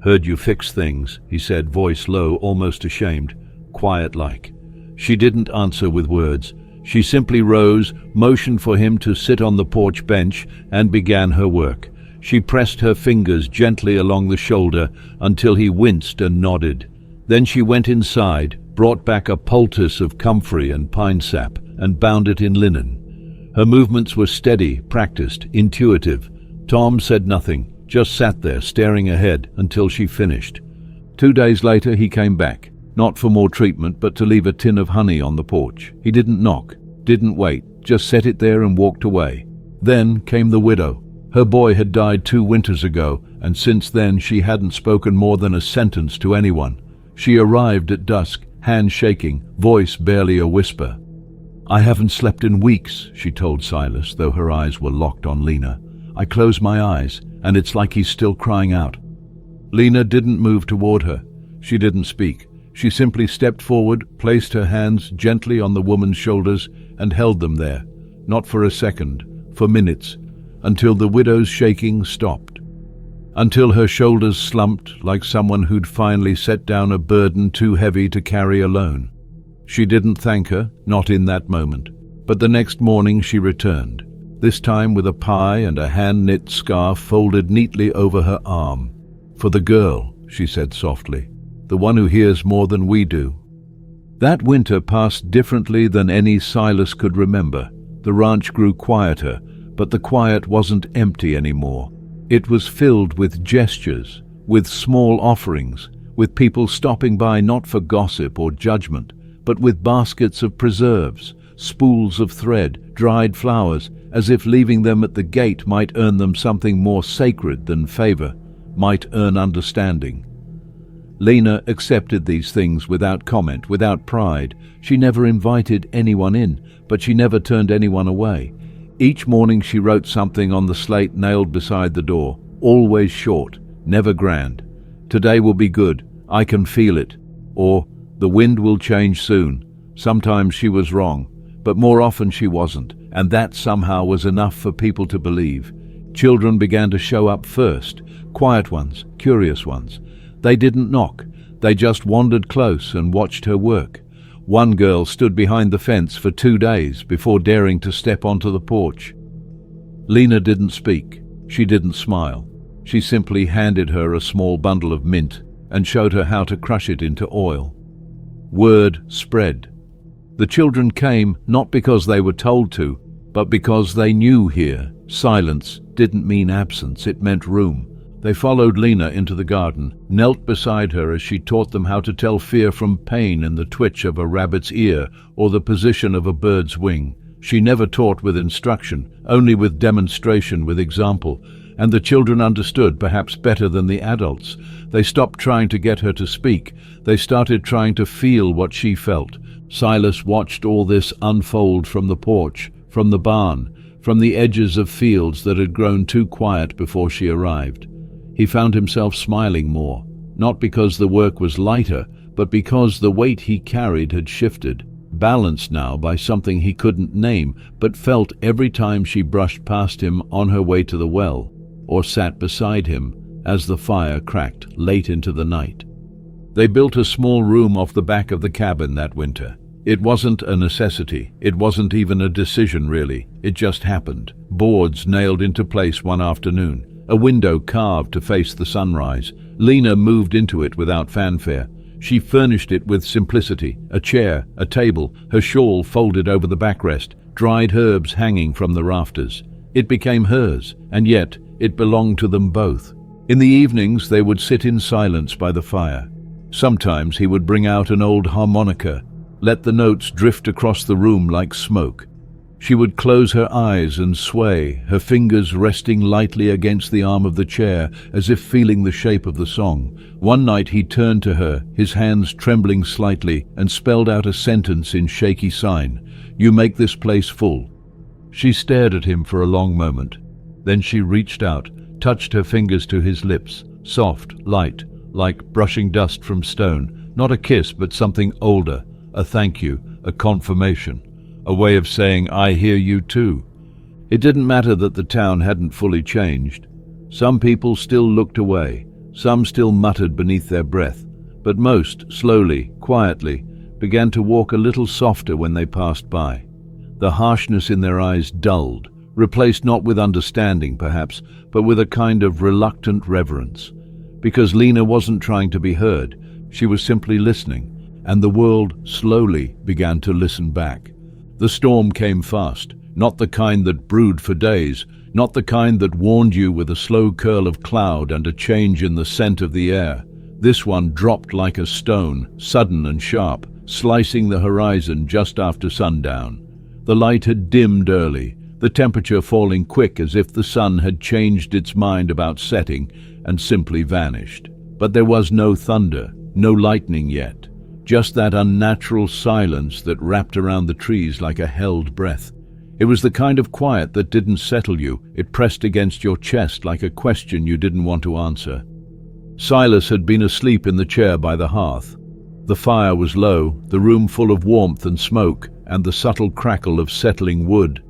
"Heard you fix things," he said, voice low, almost ashamed, quiet-like. She didn't answer with words. She simply rose, motioned for him to sit on the porch bench, and began her work. She pressed her fingers gently along the shoulder until he winced and nodded. Then she went inside, brought back a poultice of comfrey and pine sap, and bound it in linen. Her movements were steady, practiced, intuitive. Tom said nothing, just sat there staring ahead until she finished. 2 days later he came back, not for more treatment but to leave a tin of honey on the porch. He didn't knock, didn't wait, just set it there and walked away. Then came the widow. Her boy had died 2 winters ago, and since then she hadn't spoken more than a sentence to anyone. She arrived at dusk, hand shaking, voice barely a whisper. "I haven't slept in weeks," she told Silas, though her eyes were locked on Lena. "I close my eyes, and it's like he's still crying out." Lena didn't move toward her. She didn't speak. She simply stepped forward, placed her hands gently on the woman's shoulders, and held them there, not for a second, for minutes, until the widow's shaking stopped. Until her shoulders slumped like someone who'd finally set down a burden too heavy to carry alone. She didn't thank her, not in that moment. But the next morning she returned, this time with a pie and a hand-knit scarf folded neatly over her arm. "For the girl," she said softly, "the one who hears more than we do." That winter passed differently than any Silas could remember. The ranch grew quieter, but the quiet wasn't empty anymore. It was filled with gestures, with small offerings, with people stopping by not for gossip or judgment, but with baskets of preserves, spools of thread, dried flowers, as if leaving them at the gate might earn them something more sacred than favor, might earn understanding. Lena accepted these things without comment, without pride. She never invited anyone in, but she never turned anyone away. Each morning she wrote something on the slate nailed beside the door, always short, never grand. "Today will be good, I can feel it," or "The wind will change soon." Sometimes she was wrong, but more often she wasn't, and that somehow was enough for people to believe. Children began to show up first, quiet ones, curious ones. They didn't knock, they just wandered close and watched her work. One girl stood behind the fence for 2 days before daring to step onto the porch. Lena didn't speak, she didn't smile. She simply handed her a small bundle of mint and showed her how to crush it into oil. Word spread. The children came not because they were told to, but because they knew here. Silence didn't mean absence, it meant room. They followed Lena into the garden, knelt beside her as she taught them how to tell fear from pain in the twitch of a rabbit's ear or the position of a bird's wing. She never taught with instruction, only with demonstration, with example, and the children understood perhaps better than the adults. They stopped trying to get her to speak. They started trying to feel what she felt. Silas watched all this unfold from the porch, from the barn, from the edges of fields that had grown too quiet before she arrived. He found himself smiling more, not because the work was lighter, but because the weight he carried had shifted, balanced now by something he couldn't name, but felt every time she brushed past him on her way to the well, or sat beside him as the fire cracked late into the night. They built a small room off the back of the cabin that winter. It wasn't a necessity, it wasn't even a decision really, it just happened. Boards nailed into place one afternoon, a window carved to face the sunrise. Lena moved into it without fanfare. She furnished it with simplicity, a chair, a table, her shawl folded over the backrest, dried herbs hanging from the rafters. It became hers, and yet it belonged to them both. In the evenings they would sit in silence by the fire. Sometimes he would bring out an old harmonica, let the notes drift across the room like smoke. She would close her eyes and sway, her fingers resting lightly against the arm of the chair, as if feeling the shape of the song. One night he turned to her, his hands trembling slightly, and spelled out a sentence in shaky sign. "You make this place full." She stared at him for a long moment. Then she reached out, touched her fingers to his lips, soft, light, like brushing dust from stone. Not a kiss, but something older, a thank you, a confirmation. A way of saying, "I hear you too." It didn't matter that the town hadn't fully changed. Some people still looked away, some still muttered beneath their breath, but most, slowly, quietly, began to walk a little softer when they passed by. The harshness in their eyes dulled, replaced not with understanding perhaps, but with a kind of reluctant reverence. Because Lena wasn't trying to be heard, she was simply listening, and the world slowly began to listen back. The storm came fast, not the kind that brewed for days, not the kind that warned you with a slow curl of cloud and a change in the scent of the air. This one dropped like a stone, sudden and sharp, slicing the horizon just after sundown. The light had dimmed early, the temperature falling quick as if the sun had changed its mind about setting and simply vanished. But there was no thunder, no lightning yet. Just that unnatural silence that wrapped around the trees like a held breath. It was the kind of quiet that didn't settle you. It pressed against your chest like a question you didn't want to answer. Silas had been asleep in the chair by the hearth. The fire was low, the room full of warmth and smoke, and the subtle crackle of settling wood.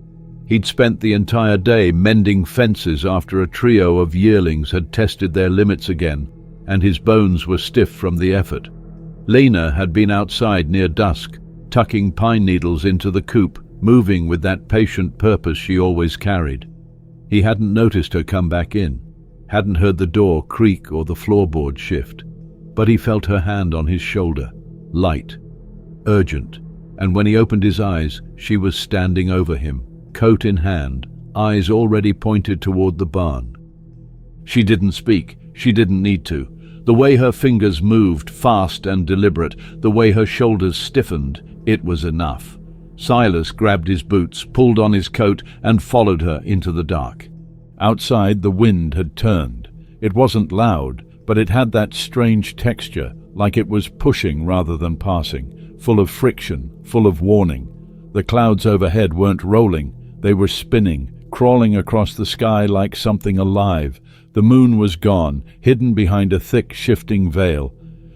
He'd spent the entire day mending fences after a trio of yearlings had tested their limits again, and his bones were stiff from the effort. Lena had been outside near dusk, tucking pine needles into the coop, moving with that patient purpose she always carried. He hadn't noticed her come back in, hadn't heard the door creak or the floorboard shift, but he felt her hand on his shoulder, light, urgent, and when he opened his eyes, she was standing over him, coat in hand, eyes already pointed toward the barn. She didn't speak, she didn't need to. The way her fingers moved, fast and deliberate, the way her shoulders stiffened, it was enough. Silas grabbed his boots, pulled on his coat, and followed her into the dark. Outside, the wind had turned. It wasn't loud, but it had that strange texture, like it was pushing rather than passing, full of friction, full of warning. The clouds overhead weren't rolling, they were spinning, crawling across the sky like something alive. The moon was gone, hidden behind a thick, shifting veil.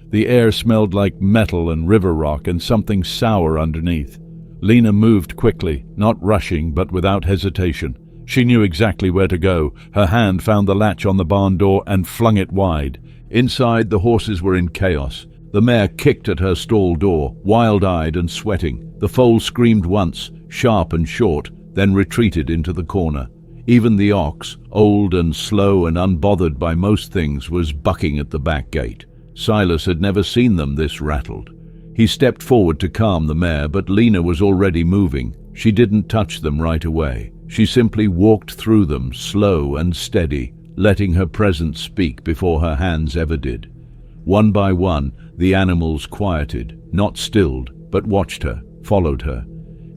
The air smelled like metal and river rock and something sour underneath. Lena moved quickly, not rushing but without hesitation. She knew exactly where to go. Her hand found the latch on the barn door and flung it wide. Inside, the horses were in chaos. The mare kicked at her stall door, wild-eyed and sweating. The foal screamed once, sharp and short, then retreated into the corner. Even the ox, old and slow and unbothered by most things, was bucking at the back gate. Silas had never seen them this rattled. He stepped forward to calm the mare, but Lena was already moving. She didn't touch them right away. She simply walked through them, slow and steady, letting her presence speak before her hands ever did. One by one, the animals quieted, not stilled, but watched her, followed her.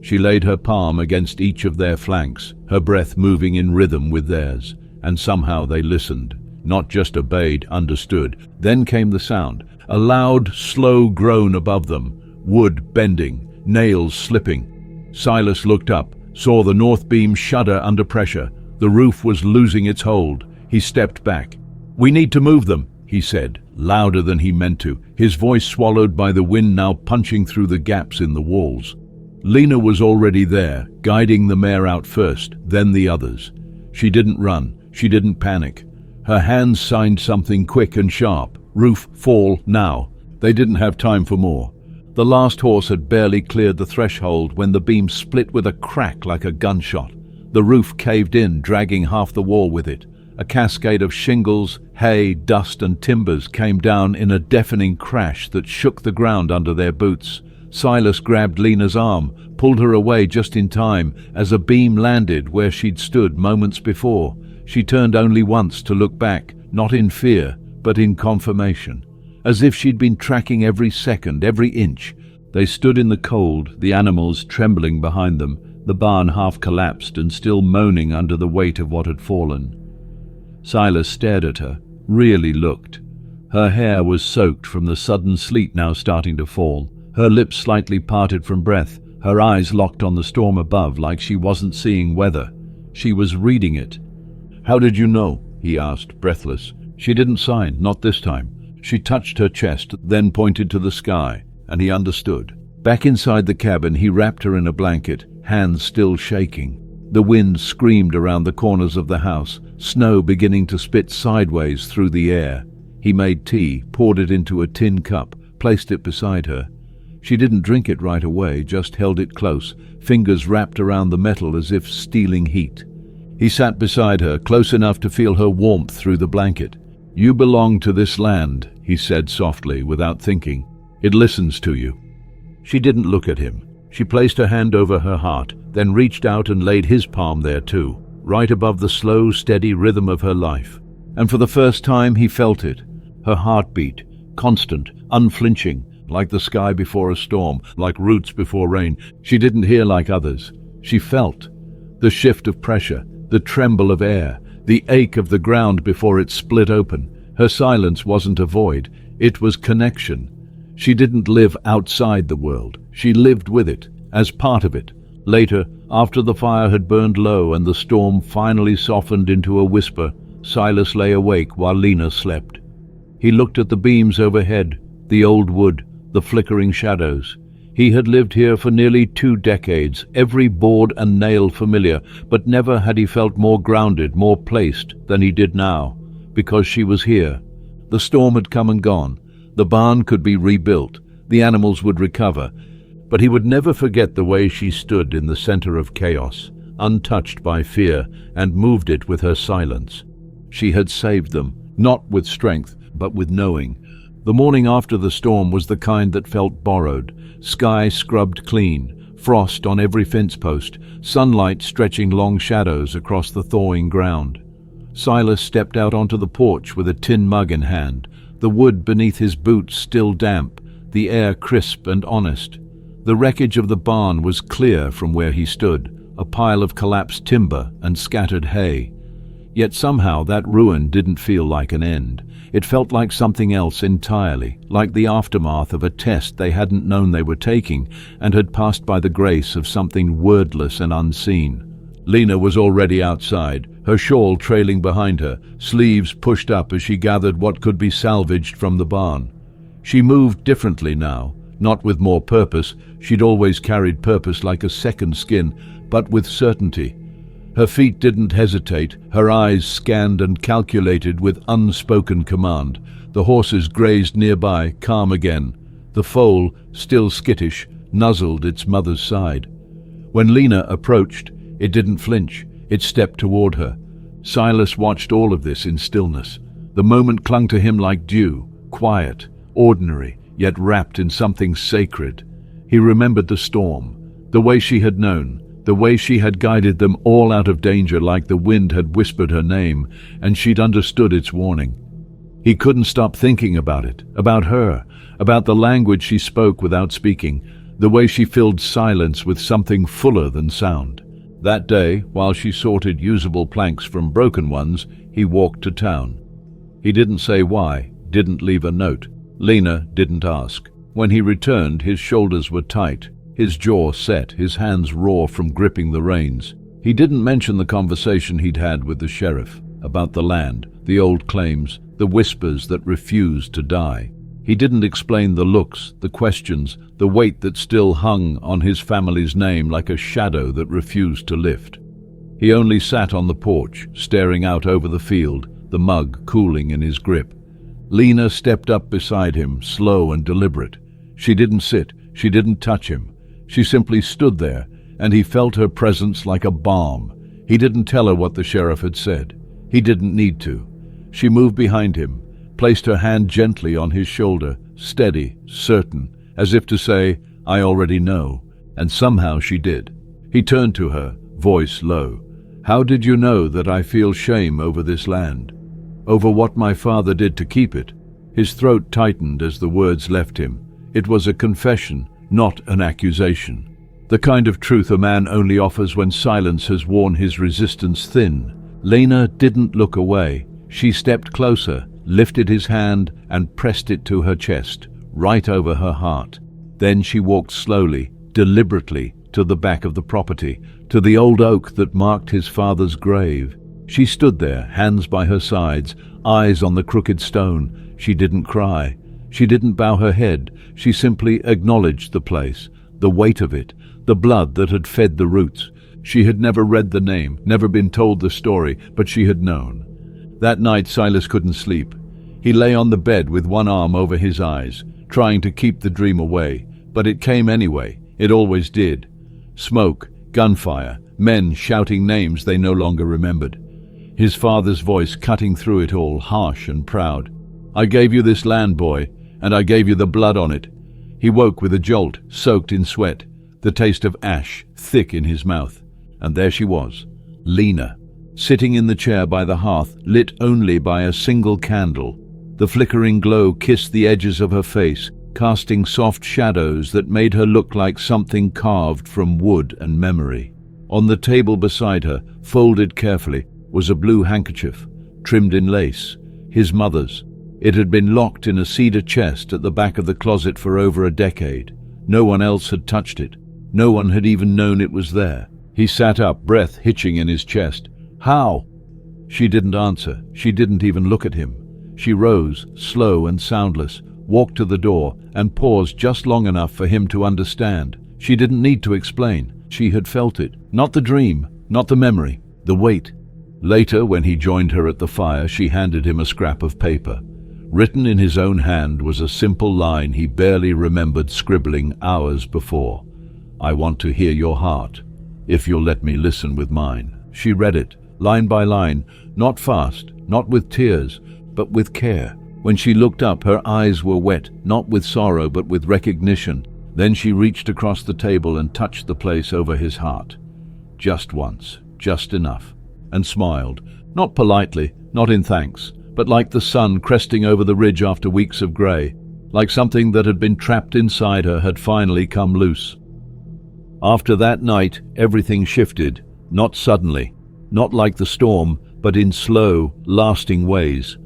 She laid her palm against each of their flanks, her breath moving in rhythm with theirs, and somehow they listened, not just obeyed, understood. Then came the sound, a loud, slow groan above them, wood bending, nails slipping. Silas looked up, saw the north beam shudder under pressure. The roof was losing its hold. He stepped back. "We need to move them," he said, louder than he meant to, his voice swallowed by the wind now punching through the gaps in the walls. Lena was already there, guiding the mare out first, then the others. She didn't run, she didn't panic. Her hands signed something quick and sharp. Roof, fall, now. They didn't have time for more. The last horse had barely cleared the threshold when the beam split with a crack like a gunshot. The roof caved in, dragging half the wall with it. A cascade of shingles, hay, dust and timbers came down in a deafening crash that shook the ground under their boots. Silas grabbed Lena's arm, pulled her away just in time as a beam landed where she'd stood moments before. She turned only once to look back, not in fear, but in confirmation, as if she'd been tracking every second, every inch. They stood in the cold, the animals trembling behind them, the barn half collapsed and still moaning under the weight of what had fallen. Silas stared at her, really looked. Her hair was soaked from the sudden sleet now starting to fall, her lips slightly parted from breath, her eyes locked on the storm above like she wasn't seeing weather. She was reading it. "How did you know?" he asked, breathless. She didn't sign, not this time. She touched her chest, then pointed to the sky, and he understood. Back inside the cabin, he wrapped her in a blanket, hands still shaking. The wind screamed around the corners of the house, snow beginning to spit sideways through the air. He made tea, poured it into a tin cup, placed it beside her. She didn't drink it right away, just held it close, fingers wrapped around the metal as if stealing heat. He sat beside her, close enough to feel her warmth through the blanket. "You belong to this land," he said softly, without thinking. "It listens to you." She didn't look at him. She placed her hand over her heart, then reached out and laid his palm there too, right above the slow, steady rhythm of her life. And for the first time he felt it. Her heartbeat, constant, unflinching, like the sky before a storm, like roots before rain. She didn't hear like others. She felt the shift of pressure, the tremble of air, the ache of the ground before it split open. Her silence wasn't a void, it was connection. She didn't live outside the world. She lived with it, as part of it. Later, after the fire had burned low and the storm finally softened into a whisper, Silas lay awake while Lena slept. He looked at the beams overhead, the old wood, the flickering shadows. He had lived here for nearly 2 decades, every board and nail familiar, but never had he felt more grounded, more placed than he did now, because she was here. The storm had come and gone. The barn could be rebuilt. The animals would recover. But he would never forget the way she stood in the center of chaos, untouched by fear, and moved it with her silence. She had saved them, not with strength, but with knowing. The morning after the storm was the kind that felt borrowed, sky scrubbed clean, frost on every fence post, sunlight stretching long shadows across the thawing ground. Silas stepped out onto the porch with a tin mug in hand, the wood beneath his boots still damp, the air crisp and honest. The wreckage of the barn was clear from where he stood, a pile of collapsed timber and scattered hay. Yet somehow that ruin didn't feel like an end. It felt like something else entirely, like the aftermath of a test they hadn't known they were taking and had passed by the grace of something wordless and unseen. Lena was already outside, her shawl trailing behind her, sleeves pushed up as she gathered what could be salvaged from the barn. She moved differently now, not with more purpose. She'd always carried purpose like a second skin, but with certainty. Her feet didn't hesitate, her eyes scanned and calculated with unspoken command. The horses grazed nearby, calm again. The foal, still skittish, nuzzled its mother's side. When Lena approached, it didn't flinch. It stepped toward her. Silas watched all of this in stillness. The moment clung to him like dew, quiet, ordinary, yet wrapped in something sacred. He remembered the storm, the way she had known, the way she had guided them all out of danger like the wind had whispered her name, and she'd understood its warning. He couldn't stop thinking about it, about her, about the language she spoke without speaking, the way she filled silence with something fuller than sound. That day, while she sorted usable planks from broken ones, he walked to town. He didn't say why, didn't leave a note. Lena didn't ask. When he returned, his shoulders were tight, his jaw set, his hands raw from gripping the reins. He didn't mention the conversation he'd had with the sheriff, about the land, the old claims, the whispers that refused to die. He didn't explain the looks, the questions, the weight that still hung on his family's name like a shadow that refused to lift. He only sat on the porch, staring out over the field, the mug cooling in his grip. Lena stepped up beside him, slow and deliberate. She didn't sit, she didn't touch him. She simply stood there, and he felt her presence like a balm. He didn't tell her what the sheriff had said. He didn't need to. She moved behind him, placed her hand gently on his shoulder, steady, certain, as if to say, "I already know." And somehow she did. He turned to her, voice low. "How did you know that I feel shame over this land? Over what my father did to keep it?" His throat tightened as the words left him. It was a confession, not an accusation. The kind of truth a man only offers when silence has worn his resistance thin. Lena didn't look away. She stepped closer, lifted his hand and pressed it to her chest, right over her heart. Then she walked slowly, deliberately, to the back of the property, to the old oak that marked his father's grave. She stood there, hands by her sides, eyes on the crooked stone. She didn't cry. She didn't bow her head. She simply acknowledged the place, the weight of it, the blood that had fed the roots. She had never read the name, never been told the story, but she had known. That night Silas couldn't sleep. He lay on the bed with one arm over his eyes, trying to keep the dream away, but it came anyway. It always did. Smoke, gunfire, men shouting names they no longer remembered. His father's voice cutting through it all, harsh and proud. "I gave you this land, boy, and I gave you the blood on it." He woke with a jolt, soaked in sweat, the taste of ash thick in his mouth. And there she was, Lena, sitting in the chair by the hearth, lit only by a single candle. The flickering glow kissed the edges of her face, casting soft shadows that made her look like something carved from wood and memory. On the table beside her, folded carefully, was a blue handkerchief, trimmed in lace, his mother's. It had been locked in a cedar chest at the back of the closet for over a decade. No one else had touched it. No one had even known it was there. He sat up, breath hitching in his chest. "How?" She didn't answer. She didn't even look at him. She rose, slow and soundless, walked to the door, and paused just long enough for him to understand. She didn't need to explain. She had felt it. Not the dream, not the memory, the weight. Later, when he joined her at the fire, she handed him a scrap of paper. Written in his own hand was a simple line he barely remembered scribbling hours before. "I want to hear your heart, if you'll let me listen with mine." She read it, line by line, not fast, not with tears, but with care. When she looked up, her eyes were wet, not with sorrow, but with recognition. Then she reached across the table and touched the place over his heart. Just once, just enough, and smiled, not politely, not in thanks, but like the sun cresting over the ridge after weeks of grey. like something that had been trapped inside her had finally come loose. After that night, everything shifted, not suddenly, not like the storm, but in slow, lasting ways.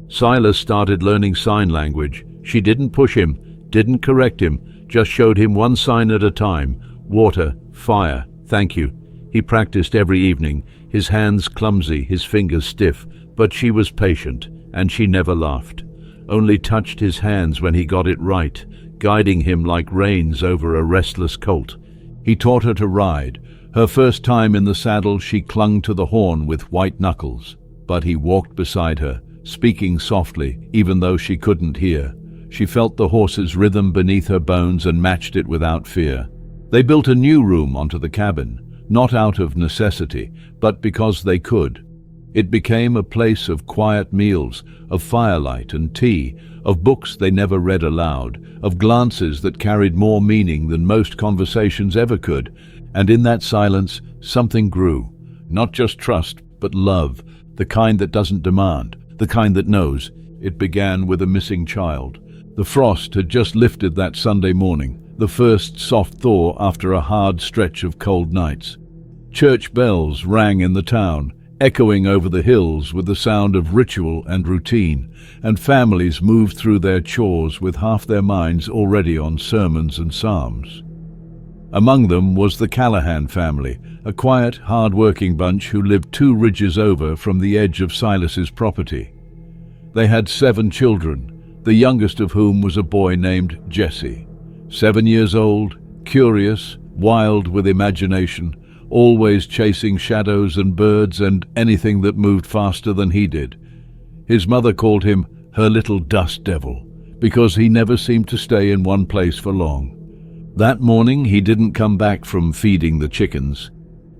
Silas started learning sign language. She didn't push him, didn't correct him, just showed him one sign at a time. Water, fire, thank you. He practiced every evening, his hands clumsy, his fingers stiff, but she was patient, and she never laughed. Only touched his hands when he got it right, guiding him like reins over a restless colt. He taught her to ride. Her first time in the saddle, she clung to the horn with white knuckles, but he walked beside her, speaking softly, even though she couldn't hear. She felt the horse's rhythm beneath her bones and matched it without fear. They built a new room onto the cabin, not out of necessity, but because they could. It became a place of quiet meals, of firelight and tea, of books they never read aloud, of glances that carried more meaning than most conversations ever could. And in that silence, something grew. Not just trust, but love, the kind that doesn't demand, the kind that knows. It began with a missing child. The frost had just lifted that Sunday morning, the first soft thaw after a hard stretch of cold nights. Church bells rang in the town, echoing over the hills with the sound of ritual and routine, and families moved through their chores with half their minds already on sermons and psalms. Among them was the Callahan family, a quiet, hard-working bunch who lived 2 ridges over from the edge of Silas's property. They had 7 children, the youngest of whom was a boy named Jesse. 7 years old, curious, wild with imagination, always chasing shadows and birds and anything that moved faster than he did. His mother called him her little dust devil, because he never seemed to stay in one place for long. That morning he didn't come back from feeding the chickens.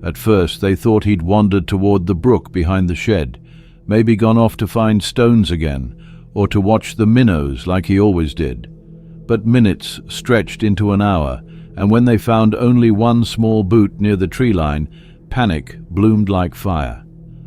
At first they thought he'd wandered toward the brook behind the shed, maybe gone off to find stones again, or to watch the minnows like he always did. But minutes stretched into an hour, and when they found only one small boot near the tree line, panic bloomed like fire.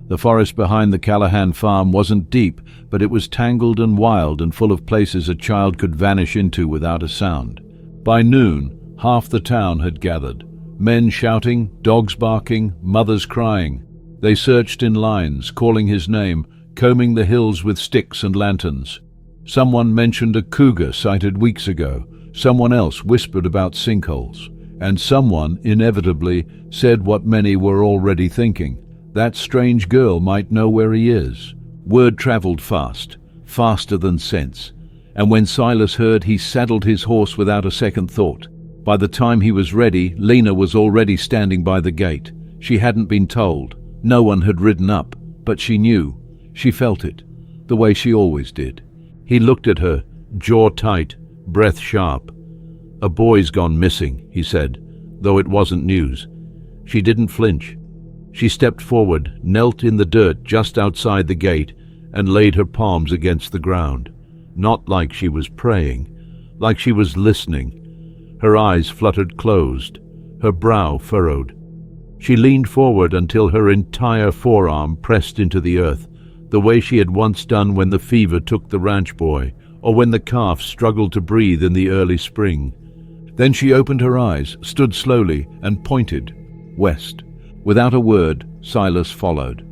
The forest behind the Callahan farm wasn't deep, but it was tangled and wild and full of places a child could vanish into without a sound. By noon, half the town had gathered. Men shouting, dogs barking, mothers crying. They searched in lines, calling his name, combing the hills with sticks and lanterns. Someone mentioned a cougar sighted weeks ago. Someone else whispered about sinkholes. And someone, inevitably, said what many were already thinking. That strange girl might know where he is. Word traveled fast, faster than sense. And when Silas heard, he saddled his horse without a second thought. By the time he was ready, Lena was already standing by the gate. She hadn't been told. No one had ridden up, but she knew. She felt it, the way she always did. He looked at her, jaw tight, breath sharp. "A boy's gone missing," he said, though it wasn't news. She didn't flinch. She stepped forward, knelt in the dirt just outside the gate, and laid her palms against the ground. Not like she was praying, like she was listening. Her eyes fluttered closed, her brow furrowed. She leaned forward until her entire forearm pressed into the earth, the way she had once done when the fever took the ranch boy, or when the calf struggled to breathe in the early spring. Then she opened her eyes, stood slowly, and pointed west. Without a word, Silas followed.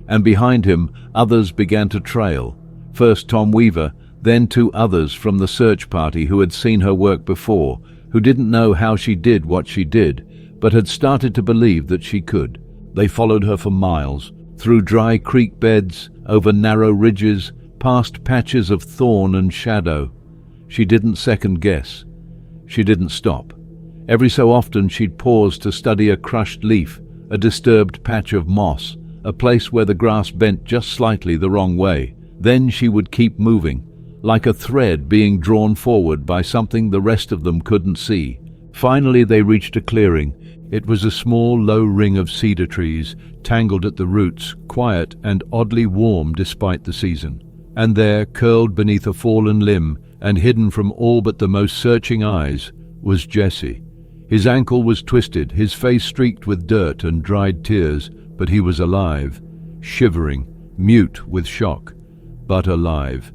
And behind him, others began to trail. First Tom Weaver, then 2 others from the search party who had seen her work before, who didn't know how she did what she did, but had started to believe that she could. They followed her for miles, through dry creek beds, over narrow ridges, past patches of thorn and shadow. She didn't second guess. She didn't stop. Every so often she'd pause to study a crushed leaf, a disturbed patch of moss, a place where the grass bent just slightly the wrong way. Then she would keep moving, like a thread being drawn forward by something the rest of them couldn't see. Finally they reached a clearing. It was a small, low ring of cedar trees, tangled at the roots, quiet and oddly warm despite the season. And there, curled beneath a fallen limb and hidden from all but the most searching eyes, was Jesse. His ankle was twisted, his face streaked with dirt and dried tears, but he was alive, shivering, mute with shock, but alive.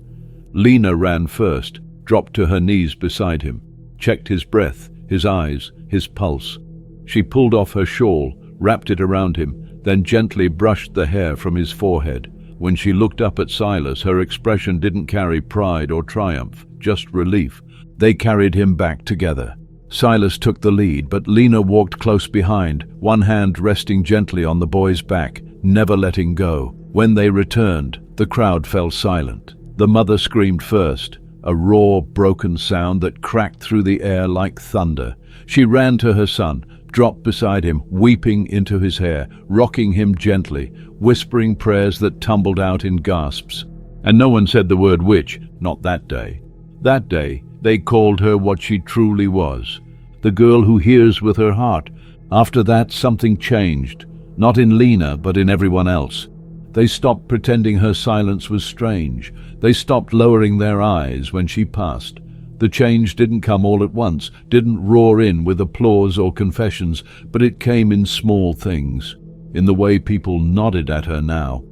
Lena ran first, dropped to her knees beside him, checked his breath, his eyes, his pulse. She pulled off her shawl, wrapped it around him, then gently brushed the hair from his forehead. When she looked up at Silas, her expression didn't carry pride or triumph, just relief. They carried him back together. Silas took the lead, but Lena walked close behind, one hand resting gently on the boy's back, never letting go. When they returned, the crowd fell silent. The mother screamed first, a raw, broken sound that cracked through the air like thunder. She ran to her son, dropped beside him, weeping into his hair, rocking him gently, whispering prayers that tumbled out in gasps. And no one said the word witch, not that day. That day, they called her what she truly was, the girl who hears with her heart. After that, something changed, not in Lena, but in everyone else. They stopped pretending her silence was strange. They stopped lowering their eyes when she passed. The change didn't come all at once, didn't roar in with applause or confessions, but it came in small things, in the way people nodded at her now,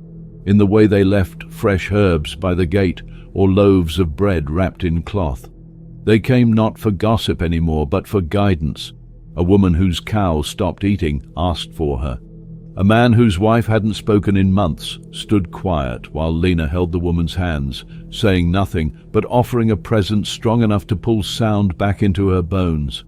in the way they left fresh herbs by the gate or loaves of bread wrapped in cloth. They came not for gossip anymore, but for guidance. A woman whose cow stopped eating asked for her. A man whose wife hadn't spoken in months stood quiet while Lena held the woman's hands, saying nothing, but offering a presence strong enough to pull sound back into her bones.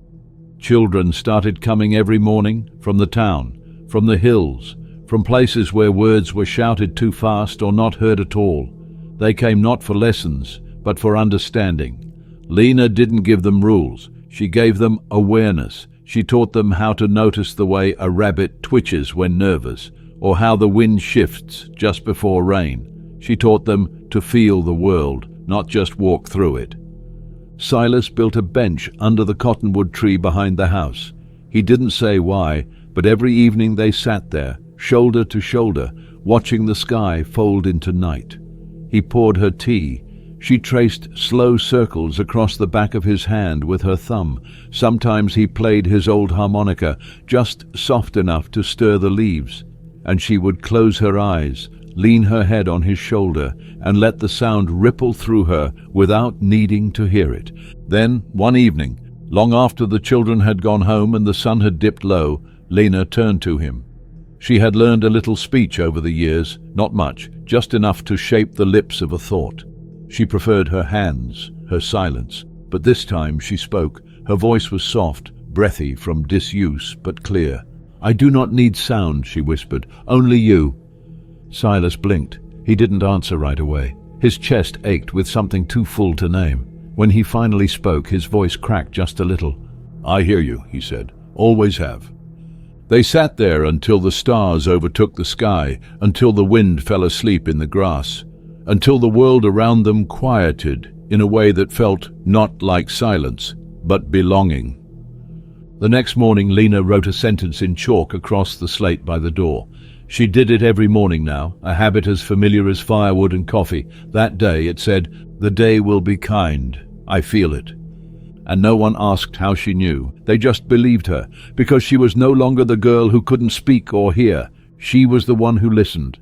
Children started coming every morning, from the town, from the hills, from places where words were shouted too fast or not heard at all. They came not for lessons, but for understanding. Lena didn't give them rules. She gave them awareness. She taught them how to notice the way a rabbit twitches when nervous, or how the wind shifts just before rain. She taught them to feel the world, not just walk through it. Silas built a bench under the cottonwood tree behind the house. He didn't say why, but every evening they sat there, shoulder to shoulder, watching the sky fold into night. He poured her tea. She traced slow circles across the back of his hand with her thumb. Sometimes he played his old harmonica, just soft enough to stir the leaves, and she would close her eyes, lean her head on his shoulder, and let the sound ripple through her without needing to hear it. Then, one evening, long after the children had gone home and the sun had dipped low, Lena turned to him. She had learned a little speech over the years, not much, just enough to shape the lips of a thought. She preferred her hands, her silence, but this time she spoke. Her voice was soft, breathy from disuse, but clear. "I do not need sound," she whispered, "only you." Silas blinked. He didn't answer right away. His chest ached with something too full to name. When he finally spoke, his voice cracked just a little. "I hear you," he said. "Always have." They sat there until the stars overtook the sky, until the wind fell asleep in the grass, until the world around them quieted in a way that felt not like silence, but belonging. The next morning, Lena wrote a sentence in chalk across the slate by the door. She did it every morning now, a habit as familiar as firewood and coffee. That day it said, "The day will be kind. I feel it." And no one asked how she knew. They just believed her, because she was no longer the girl who couldn't speak or hear. She was the one who listened.